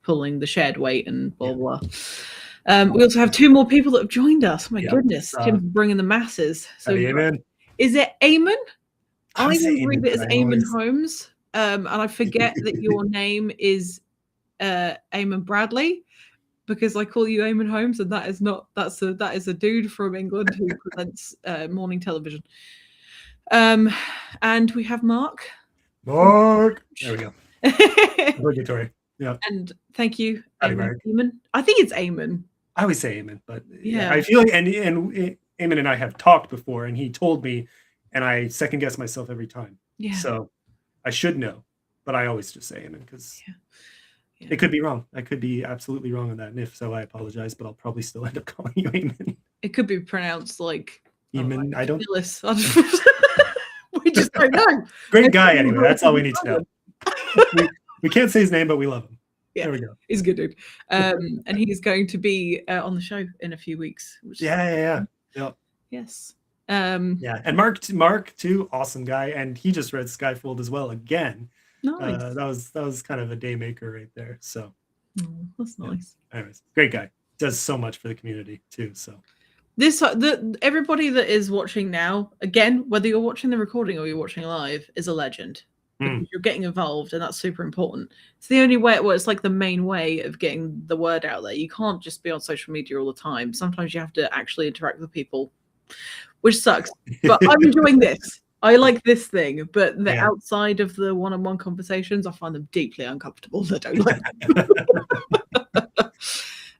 pulling the shared weight and blah Yeah. blah. We also have 2 more people that have joined us. My Yeah. goodness, Tim's bringing the masses. So Amen. is it Eamon? I I would say would Amen, read it but as I Eamon always Holmes, and I forget that your name is Eamon Bradley because I call you Eamon Holmes, and that is a dude from England who presents morning television. And we have Mark. Mark. There we go. Obligatory. Yeah. And thank you, Howdy, Eamon. Mark. Eamon. I think it's Eamon. I always say Amen, but yeah, Yeah. I feel like, and Eamon and I have talked before, and he told me, and I second guess myself every time. Yeah. So I should know, but I always just say Amen because Yeah. it could be wrong. I could be absolutely wrong on that, and if so, I apologize. But I'll probably still end up calling you Amen. It could be pronounced like Eamon. I don't. Phyllis. We just don't know. Great Maybe guy. we'll Anyway, go that's all we with need to know. Simon. We can't say his name, but we love him. Yeah, There we go. he's a good dude. And he's going to be on the show in a few weeks. Which Yeah. yes. Yeah, and Mark too, awesome guy, and he just read Skyfold as well again. Nice. That was kind of a day maker right there. So That's nice. Yeah. Anyways, great guy. Does so much for the community too. So everybody that is watching now, again, whether you're watching the recording or you're watching live, is a legend. Because you're getting involved, and that's super important. It's the only way. Well, it's like the main way of getting the word out there. You can't just be on social media all the time. Sometimes you have to actually interact with people, which sucks. But I'm enjoying this. I like this thing, but the outside of the one-on-one conversations, I find them deeply uncomfortable. I don't like them.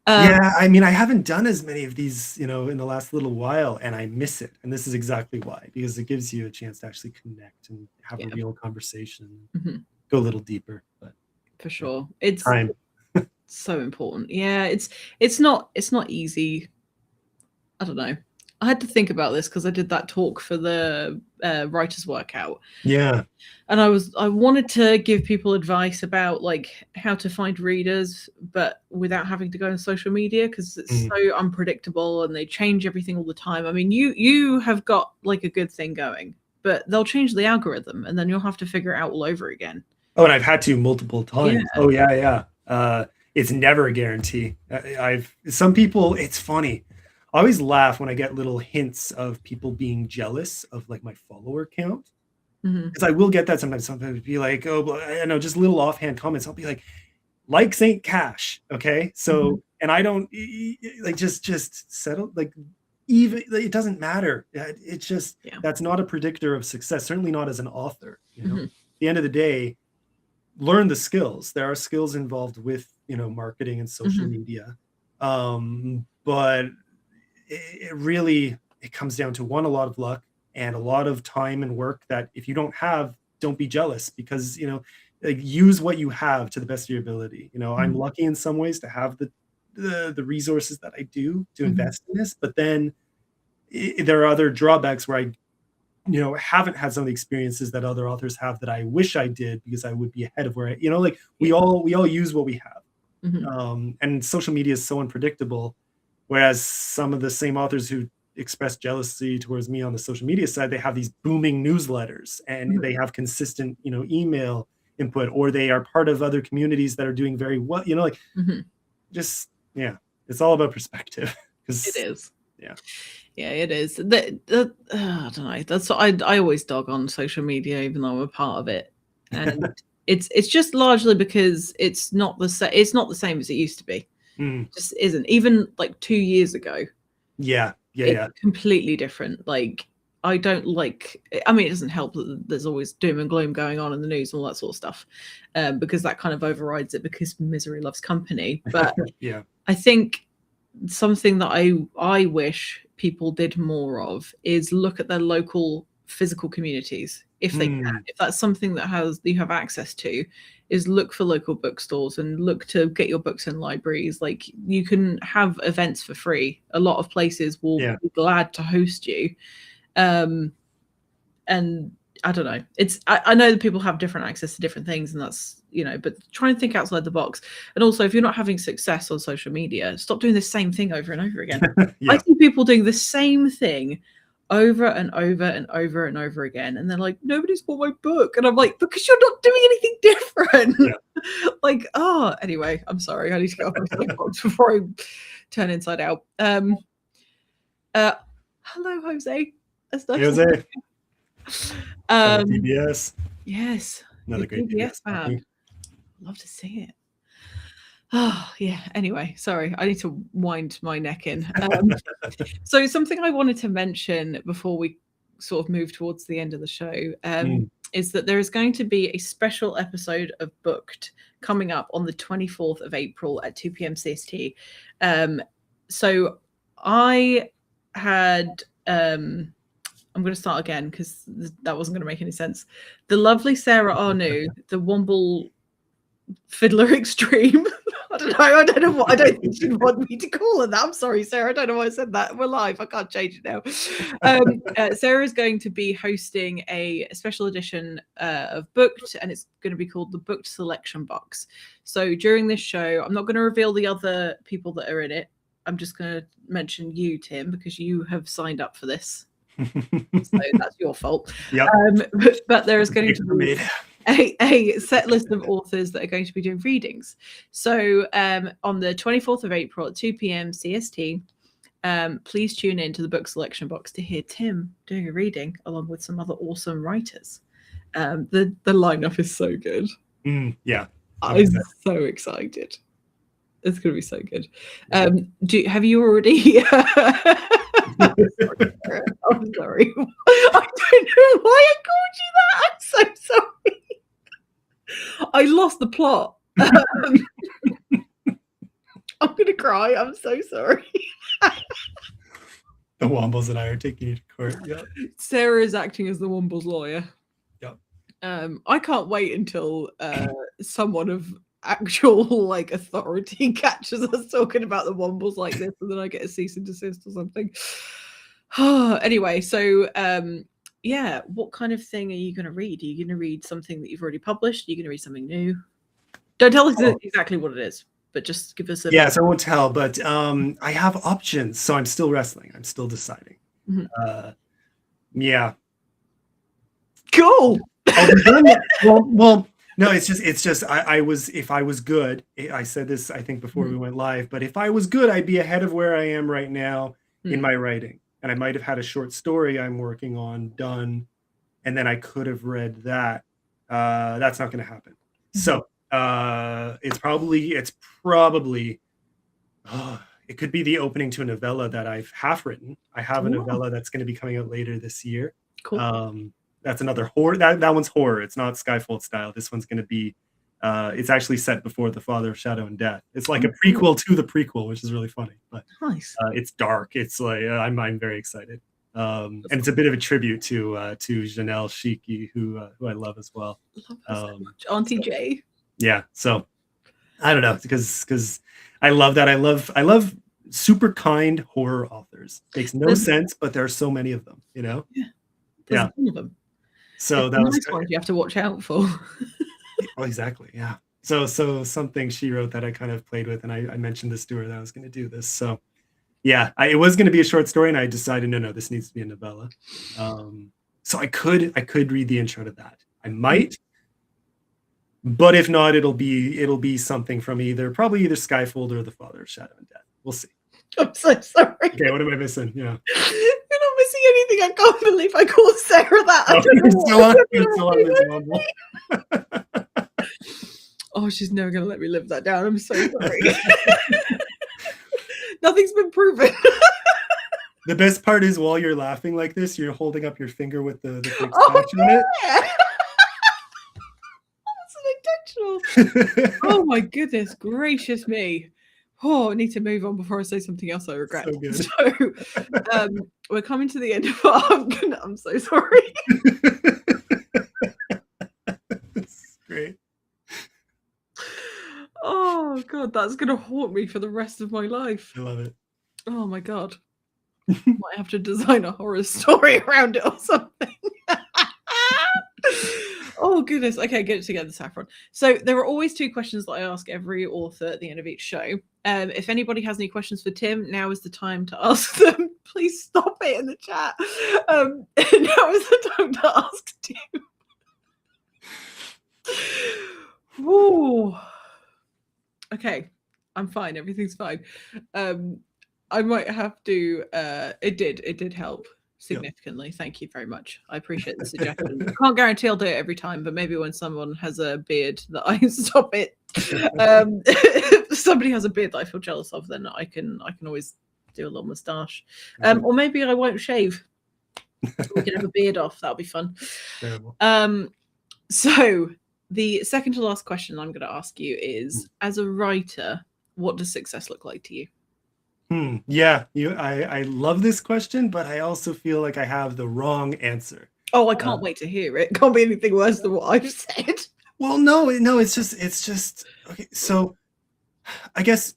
Yeah, I mean, I haven't done as many of these, in the last little while, and I miss it. And this is exactly why, because it gives you a chance to actually connect and have a real conversation, go a little deeper. But for sure, it's time. so important. Yeah, it's not easy. I don't know. I had to think about this because I did that talk for the writers workout. Yeah. And I wanted to give people advice about like how to find readers, but without having to go on social media because it's so unpredictable and they change everything all the time. I mean, you have got like a good thing going, but they'll change the algorithm and then you'll have to figure it out all over again. Oh, and I've had to multiple times. Yeah. Oh yeah. It's never a guarantee. Some people, it's funny. I always laugh when I get little hints of people being jealous of like my follower count. Because I will get that sometimes. Sometimes be like, oh, I know, just little offhand comments. I'll be like, likes ain't cash. Okay. So, and I don't like just settle, like, even it doesn't matter. It's just, that's not a predictor of success. Certainly not as an author. At the end of the day, learn the skills. There are skills involved with, marketing and social media. But it really comes down to a lot of luck and a lot of time and work that if you don't have, don't be jealous because, like, use what you have to the best of your ability. You know, I'm Mhm. lucky in some ways to have the resources that I do to Mhm. invest in this, but then there are other drawbacks where I, you know, haven't had some of the experiences that other authors have that I wish I did because I would be ahead of where I, you know, like Yeah. we all use what we have. Mhm. And social media is so unpredictable. Whereas some of the same authors who express jealousy towards me on the social media side, they have these booming newsletters and Mhm. they have consistent, you know, email input, or they are part of other communities that are doing very well. You know, like Mhm. just yeah, it's all about perspective. It Because is. yeah, Yeah, it is. I don't know. That's what I always dog on social media, even though I'm a part of it, and it's just largely because it's not the same. It's not the same as it used to be. Mm, It just isn't. Even like 2 years ago, yeah, yeah, it's yeah, completely different. Like I don't like. I mean, it doesn't help that there's always doom and gloom going on in the news and all that sort of stuff, because that kind of overrides it. Because misery loves company. But yeah. I think something that I wish people did more of is look at their local physical communities if they can. Mm, If that's something that has you have access to, is look for local bookstores and look to get your books in libraries. Like you can have events for free. A lot of places will yeah. be glad to host you. And I don't know. I know that people have different access to different things, and that's but try and think outside the box. And also, if you're not having success on social media, stop doing the same thing over and over again. I Yeah. see people doing the same thing over and over and over and over again, and they're like, nobody's bought my book, and I'm like, because you're not doing anything different. Yeah. Like, oh, anyway, I'm sorry, I need to get off my soapbox before I turn inside out. Uh, hello, Jose. That's Hey, nice. Jose, fellow Um, PBS, yes, another your great PBS PBS fan. copy. Love to see it. Oh, yeah. Anyway, sorry, I need to wind my neck in. So something I wanted to mention before we sort of move towards the end of the show Mm, is that there is going to be a special episode of Booked coming up on the 24th of April at 2 p.m. CST. So I had I'm going to start again because that wasn't going to make any sense. The lovely Sarah Arnu, the Womble Fiddler Extreme. I don't know. I don't know what. I don't think she'd want me to call her that. I'm sorry, Sarah. I don't know why I said that. We're live. I can't change it now. Sarah is going to be hosting a special edition of Booked, and it's going to be called the Booked Selection Box. So during this show, I'm not going to reveal the other people that are in it. I'm just going to mention you, Tim, because you have signed up for this. So that's your fault. Yep. But there is going to be Made. a set list of authors that are going to be doing readings. So on the 24th of April at 2 p.m. CST, please tune in to the book selection box to hear Tim doing a reading along with some other awesome writers. The lineup is so good. Yeah. I'm so excited. It's going to be so good. Have you already? I'm sorry. I don't know why I called you that. I'm so sorry. I lost the plot. I'm gonna cry. I'm so sorry. The Wombles and I are taking you to court. Yep. Sarah is acting as the Womble's lawyer. Yep. I can't wait until someone of actual like authority catches us talking about the Wombles like this, and then I get a cease and desist or something. Anyway, so yeah, what kind of thing are you going to read? Are you going to read something that you've already published? Are you going to read something new? Don't tell us exactly what it is, but just give us a... Yes, I won't tell, but I have options, so I'm still wrestling. I'm still deciding. Yeah. Cool. Well, no, it's just I was, if I was good, I said this I think before we went live, but if I was good, I'd be ahead of where I am right now in my writing, and I might have had a short story I'm working on done, and then I could have read that. That's not going to happen. So it's probably it could be the opening to a novella that I've half written. I have a novella that's going to be coming out later this year. Cool. That's another horror. That one's horror. It's not Skyfold style. This one's going to be it's actually set before The Father of Shadow and Death. It's like a prequel to the prequel, which is really funny, but Nice. it's dark. It's like I'm very excited. And it's a bit of a tribute to Janelle Shiki, who I love as well. Love her so much. Auntie J. Yeah, so I don't know, because I love that. I love super kind horror authors. Makes no sense, but there are so many of them, you know? Yeah. There's a ton of them. So it's that was nice ones you have to watch out for. Oh, exactly. Yeah. So something she wrote that I kind of played with, and I mentioned this to her that I was going to do this. So yeah, it was going to be a short story, and I decided no, this needs to be a novella. So I could read the intro to that. I might, but if not, it'll be something from probably either Skyfold or The Father of Shadow and Death. We'll see. I'm so sorry. Okay, what am I missing? Yeah. You're not missing anything. I can't believe I called Sarah that. You're still on this mumble. Oh, she's never going to let me live that down. I'm so sorry. Nothing's been proven. The best part is while you're laughing like this, you're holding up your finger with the big scratch on it. That's unintentional. Oh my goodness gracious me. Oh, I need to move on before I say something else I regret. So good. So we're coming to the end of our I'm so sorry. That's great. Oh god, that's gonna haunt me for the rest of my life. I love it. Oh my god. Might have to design a horror story around it or something. Oh goodness. Okay, get it together, Saffron. So there are always two questions that I ask every author at the end of each show. If anybody has any questions for Tim, now is the time to ask them. Please stop it in the chat. Now is the time to ask Tim. Woo. Okay, I'm fine. Everything's fine. I might have to. It did help significantly. Yep. Thank you very much. I appreciate the suggestion. I can't guarantee I'll do it every time, but maybe when someone has a beard that I stop it. If somebody has a beard that I feel jealous of, then I can always do a little moustache. Or maybe I won't shave. We can have a beard off. That'll be fun. Terrible. So the second to last question I'm going to ask you is, as a writer, what does success look like to you? Yeah, I love this question, but I also feel like I have the wrong answer. Oh, I can't wait to hear it. Can't be anything worse than what I've said. Well, no, it's just okay. So I guess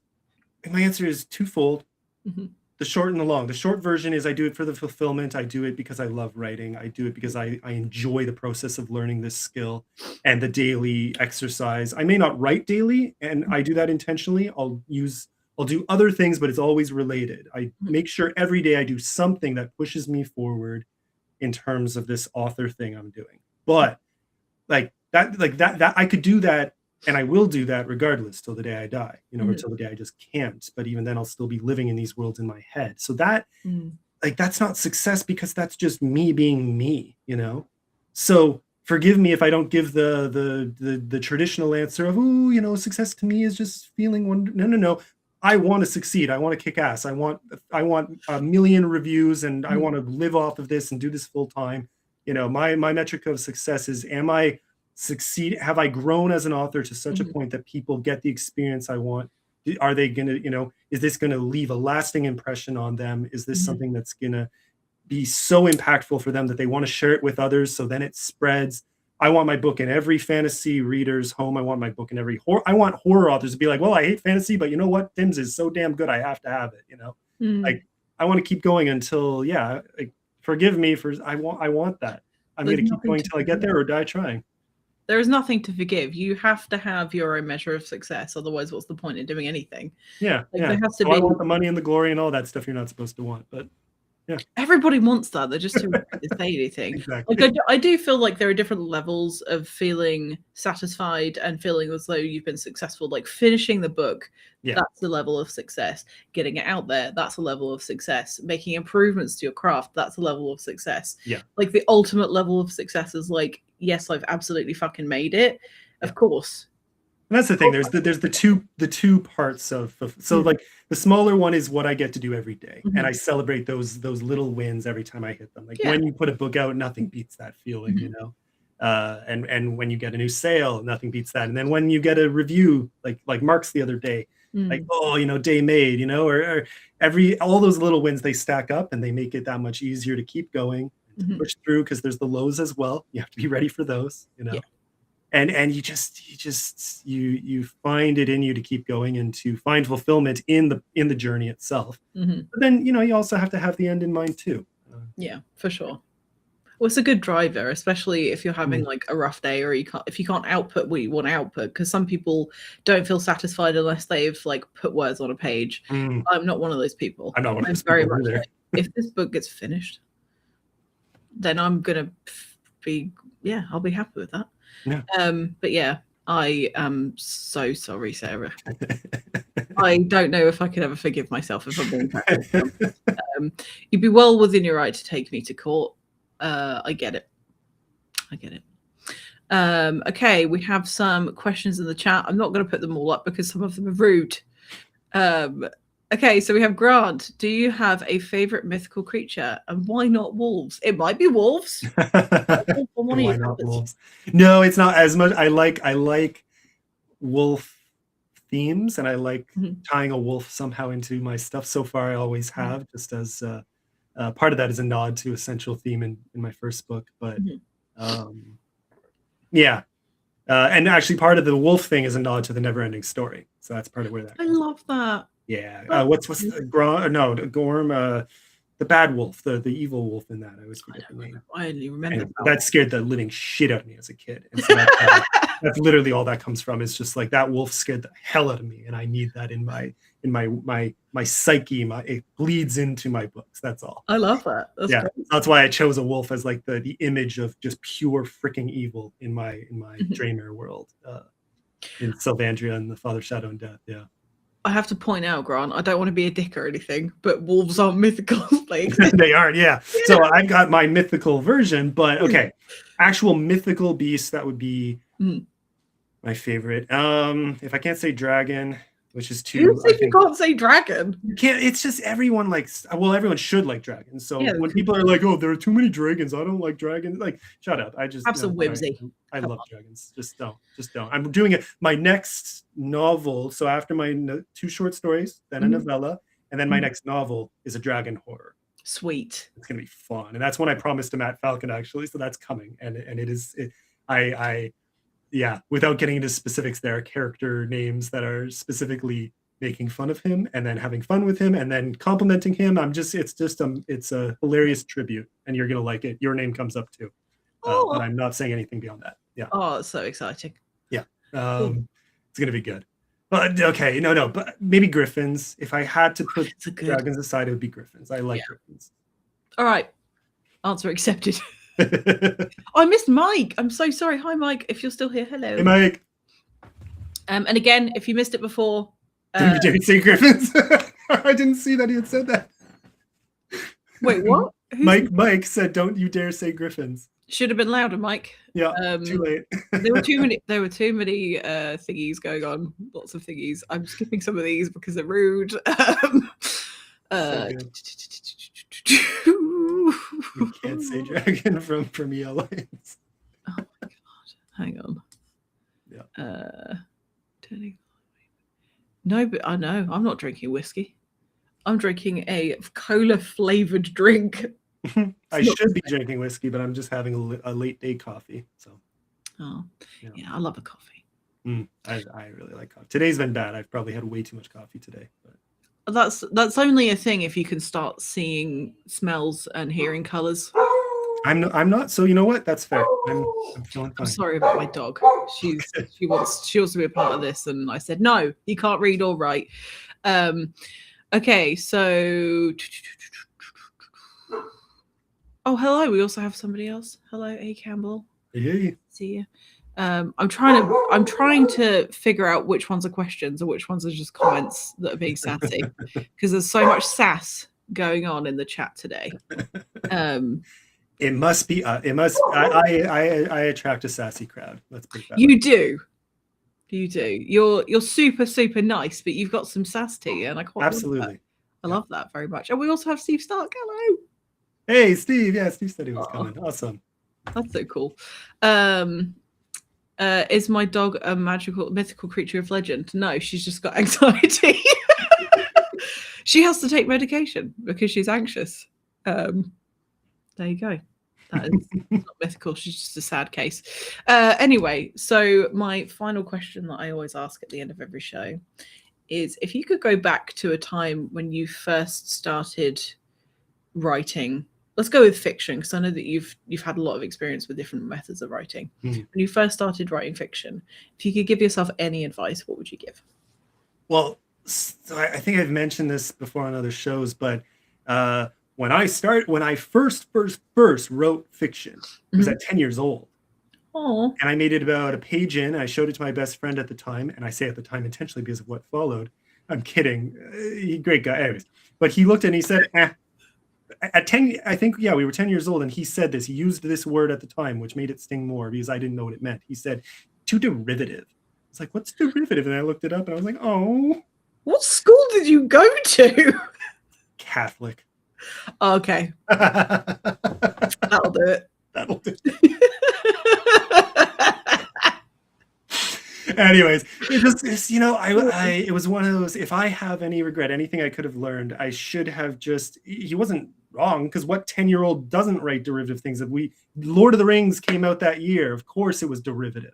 my answer is twofold. Mm-hmm. The short and the long. The short version is I do it for the fulfillment. I do it because I love writing. I do it because I enjoy the process of learning this skill and the daily exercise. I may not write daily, and I do that intentionally. I'll do other things, but it's always related. I make sure every day I do something that pushes me forward in terms of this author thing I'm doing. But like that I could do that, and I will do that regardless till the day I die, or till the day I just can't. But even then I'll still be living in these worlds in my head. So that that's not success, because that's just me being me, So forgive me if I don't give the traditional answer of, success to me is just feeling one. No. I want to succeed. I want to kick ass. I want 1 million reviews, and I want to live off of this and do this full time. My metric of success is, am I succeed? Have I grown as an author to such a point that people get the experience I want? Are they going to, is this going to leave a lasting impression on them? Is this something that's going to be so impactful for them that they want to share it with others, so then it spreads? I want my book in every fantasy reader's home. I want my book in every I want horror authors to be like, well, I hate fantasy, but you know what? Tim's is so damn good, I have to have it. Like, I want to keep going until, forgive me for, I want that. I'm going to keep going until I get there or die trying. There is nothing to forgive. You have to have your own measure of success. Otherwise, what's the point in doing anything? Yeah. There has to be. I want the money and the glory and all that stuff you're not supposed to want, but yeah. Everybody wants that. They're just too afraid to say anything. Exactly. Like, I do feel like there are different levels of feeling satisfied and feeling as though you've been successful. Like finishing the book, that's the level of success. Getting it out there, that's a level of success. Making improvements to your craft, that's a level of success. Yeah. Like the ultimate level of success is like, yes, I've absolutely fucking made it. Of course. And that's the thing. There's the two parts of so like the smaller one is what I get to do every day, and I celebrate those little wins every time I hit them. Like when you put a book out, nothing beats that feeling, and when you get a new sale, nothing beats that. And then when you get a review, like Mark's the other day, Like, oh, day made, or all those little wins, they stack up and they make it that much easier to keep going, and to push through, because there's the lows as well. You have to be ready for those, Yeah. and you find it in you to keep going and to find fulfillment in the journey itself. But then, you also have to have the end in mind too. Yeah, for sure. Well, it's a good driver, especially if you're having like a rough day, or if you can't output what you want to output, because some people don't feel satisfied unless they've like put words on a page. I'm not one of those people. I'm not one of those very people much either. Like, if this book gets finished, then I'm gonna be I'll be happy with that. Yeah. But yeah, I am so sorry, Sarah. I don't know if I could ever forgive myself if I'm being you'd be well within your right to take me to court. I get it. Okay, we have some questions in the chat. I'm not going to put them all up because some of them are rude. Okay, so we have Grant. Do you have a favorite mythical creature, and why not wolves? It might be wolves. Why not wolves? No, it's not as much. I like wolf themes, and I like tying a wolf somehow into my stuff. So far, I always have, just as part of that is a nod to a central theme in my first book. But yeah, and actually part of the wolf thing is a nod to the never-ending story. So that's part of where that comes. I love that. Yeah. What's the Gorm? The bad wolf, the evil wolf in that. I always forget the name. I only remember that scared the living shit out of me as a kid. And so that's literally all that comes from. It's just like that wolf scared the hell out of me, and I need that in my psyche. It bleeds into my books. That's all. I love that. That's great. That's why I chose a wolf as like the image of just pure freaking evil in my Draymare world, in Sylvandria and the Father Shadow and Death. Yeah. I have to point out, Grant, I don't want to be a dick or anything, but wolves aren't mythical. They aren't, yeah. So I got my mythical version, but okay. Actual mythical beast, that would be my favorite. If I can't say dragon, which is too... You think you can't say dragon? You can't, it's just everyone likes... Well, everyone should like dragons. So when people are like, oh, there are too many dragons, I don't like dragons. Like, shut up. I just... Have some whimsy. I love dragons. Just don't. I'm doing it. My next novel, so after my 2 short stories, then a novella, and then my next novel is a dragon horror. Sweet. It's gonna be fun, and that's one I promised to Matt Falcon, actually. So that's coming, and it is. Without getting into specifics, there are character names that are specifically making fun of him, and then having fun with him, and then complimenting him. It's a hilarious tribute, and you're gonna like it. Your name comes up too, but I'm not saying anything beyond that. Yeah. Oh, it's so exciting. Yeah. It's gonna be good. But okay, no, but maybe griffins. If I had to put dragons aside, it would be griffins. I like griffins. All right. Answer accepted. I missed Mike. I'm so sorry. Hi, Mike. If you're still here, hello. Hey, Mike. And again, if you missed it before, did you say griffins? I didn't see that he had said that. Wait, what? Mike said, "Don't you dare say griffins." Should have been louder, Mike. Yeah, too late. There were too many thingies going on. Lots of thingies. I'm skipping some of these because they're rude. You can't say dragon from E Alliance. Oh my god! Hang on. Yeah. No, but I know I'm not drinking whiskey. I'm drinking a cola flavored drink. I should be drinking whiskey, but I'm just having a late day coffee. So. Oh, yeah, I love a coffee. I really like coffee. Today's been bad. I've probably had way too much coffee today. But that's only a thing if you can start seeing smells and hearing colors. I'm not. So you know what? That's fair. I'm feeling fine. I'm sorry about my dog. She wants to be a part of this, and I said no. You can't read or write. Okay, so. Oh, hello. We also have somebody else. Hello, A. Campbell. Hey. See you. I'm trying to figure out which ones are questions or which ones are just comments that are being sassy, because there's so much sass going on in the chat today. It must be. I attract a sassy crowd. Let's put that. You do. You're super nice, but you've got some sass to you, and I quite absolutely. I love that very much. And we also have Steve Stark. Hello. Hey, Steve. Yeah, Steve said he was coming. Awesome. That's so cool. Is my dog a mythical creature of legend? No, she's just got anxiety. She has to take medication because she's anxious. There you go. That is not mythical. She's just a sad case. Anyway, so my final question that I always ask at the end of every show is, if you could go back to a time when you first started writing, let's go with fiction, because I know that you've had a lot of experience with different methods of writing. Mm-hmm. When you first started writing fiction, if you could give yourself any advice, what would you give? Well, I think I've mentioned this before on other shows, but when I first wrote fiction, I was at 10 years old. Oh. And I made it about a page in. I showed it to my best friend at the time, and I say at the time intentionally because of what followed. I'm kidding. Great guy. Anyways, but he looked and he said, at 10, I think, yeah, we were 10 years old, and he said this. He used this word at the time, which made it sting more because I didn't know what it meant. He said, too derivative. It's like, what's derivative? And I looked it up, and I was like, oh. What school did you go to? Catholic. Okay. That'll do it. That'll do it. Anyways, it was one of those, if I have any regret, anything I could have learned, I should have he wasn't wrong, because what 10-year-old doesn't write derivative things? Lord of the Rings came out that year. Of course it was derivative,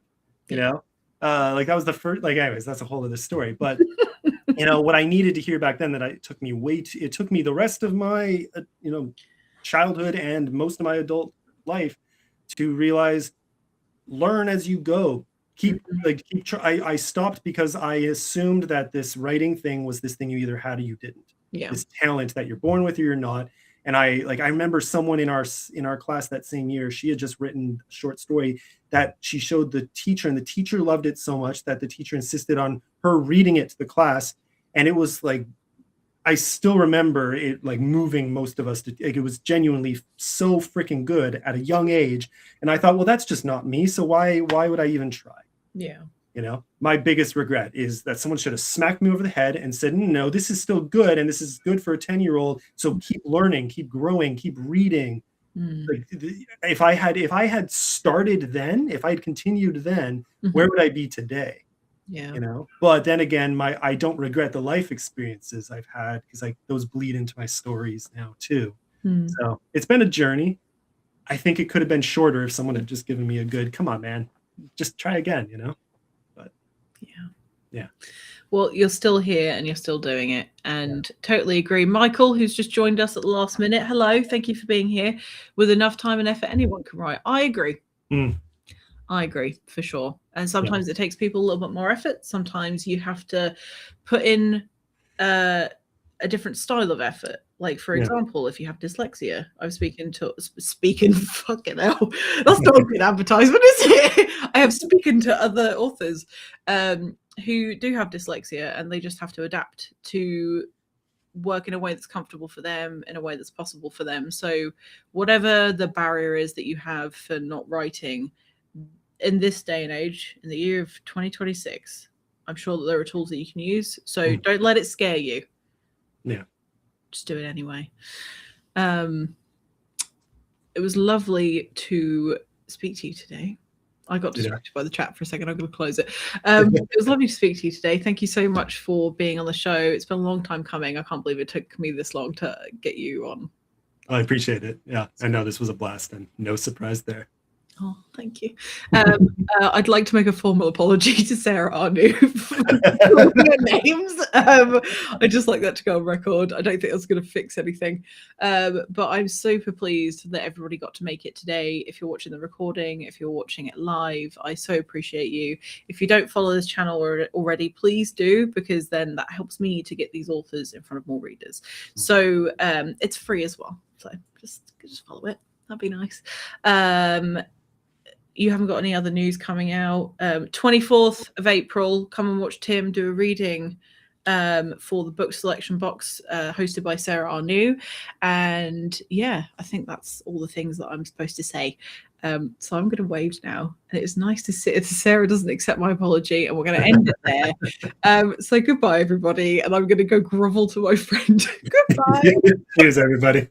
like that was the first, anyways, that's a whole other story. But what I needed to hear back then, it took me the rest of my, childhood and most of my adult life to realize, learn as you go. I stopped because I assumed that this writing thing was this thing you either had or you didn't. Yeah. This talent that you're born with or you're not. And I remember someone in our class that same year, she had just written a short story that she showed the teacher, and the teacher loved it so much that the teacher insisted on her reading it to the class. And it was like, I still remember it moving most of us it was genuinely so freaking good at a young age. And I thought, well, that's just not me. So why would I even try? Yeah. My biggest regret is that someone should have smacked me over the head and said, no, this is still good. And this is good for a 10-year-old. So keep learning, keep growing, keep reading. If I had started then, if I had continued then, where would I be today? Yeah. But then again, I don't regret the life experiences I've had, because those bleed into my stories now too. So it's been a journey. I think it could have been shorter if someone had just given me a good, come on, man, just try again, But yeah. Well, you're still here and you're still doing it, and totally agree. Michael, who's just joined us at the last minute, hello, thank you for being here. With enough time and effort, anyone can write. I agree. I agree, for sure. And sometimes it takes people a little bit more effort. Sometimes you have to put in a different style of effort. Like, for example, if you have dyslexia, I was speaking fucking hell. That's not a good advertisement, is it? I have spoken to other authors who do have dyslexia, and they just have to adapt to work in a way that's comfortable for them, in a way that's possible for them. So whatever the barrier is that you have for not writing, in this day and age, in the year of 2026, I'm sure that there are tools that you can use. So don't let it scare you. Yeah. Just do it anyway. It was lovely to speak to you today. I got distracted by the chat for a second. I'm going to close it. It was lovely to speak to you today. Thank you so much for being on the show. It's been a long time coming. I can't believe it took me this long to get you on. I appreciate it. Yeah, I know this was a blast, and no surprise there. Oh, thank you. I'd like to make a formal apology to Sarah Arnu for your names. I just like that to go on record. I don't think that's going to fix anything. But I'm super pleased that everybody got to make it today. If you're watching the recording, if you're watching it live, I so appreciate you. If you don't follow this channel already, please do, because then that helps me to get these authors in front of more readers. So it's free as well. So just follow it. That'd be nice. You haven't got any other news coming out. 24th of April, come and watch Tim do a reading for the book selection box hosted by Sarah Arnu. And yeah, I think that's all the things that I'm supposed to say. So I'm going to wave now. And it's nice to see if Sarah doesn't accept my apology, and we're going to end it there. So goodbye, everybody. And I'm going to go grovel to my friend. Goodbye. Cheers, everybody.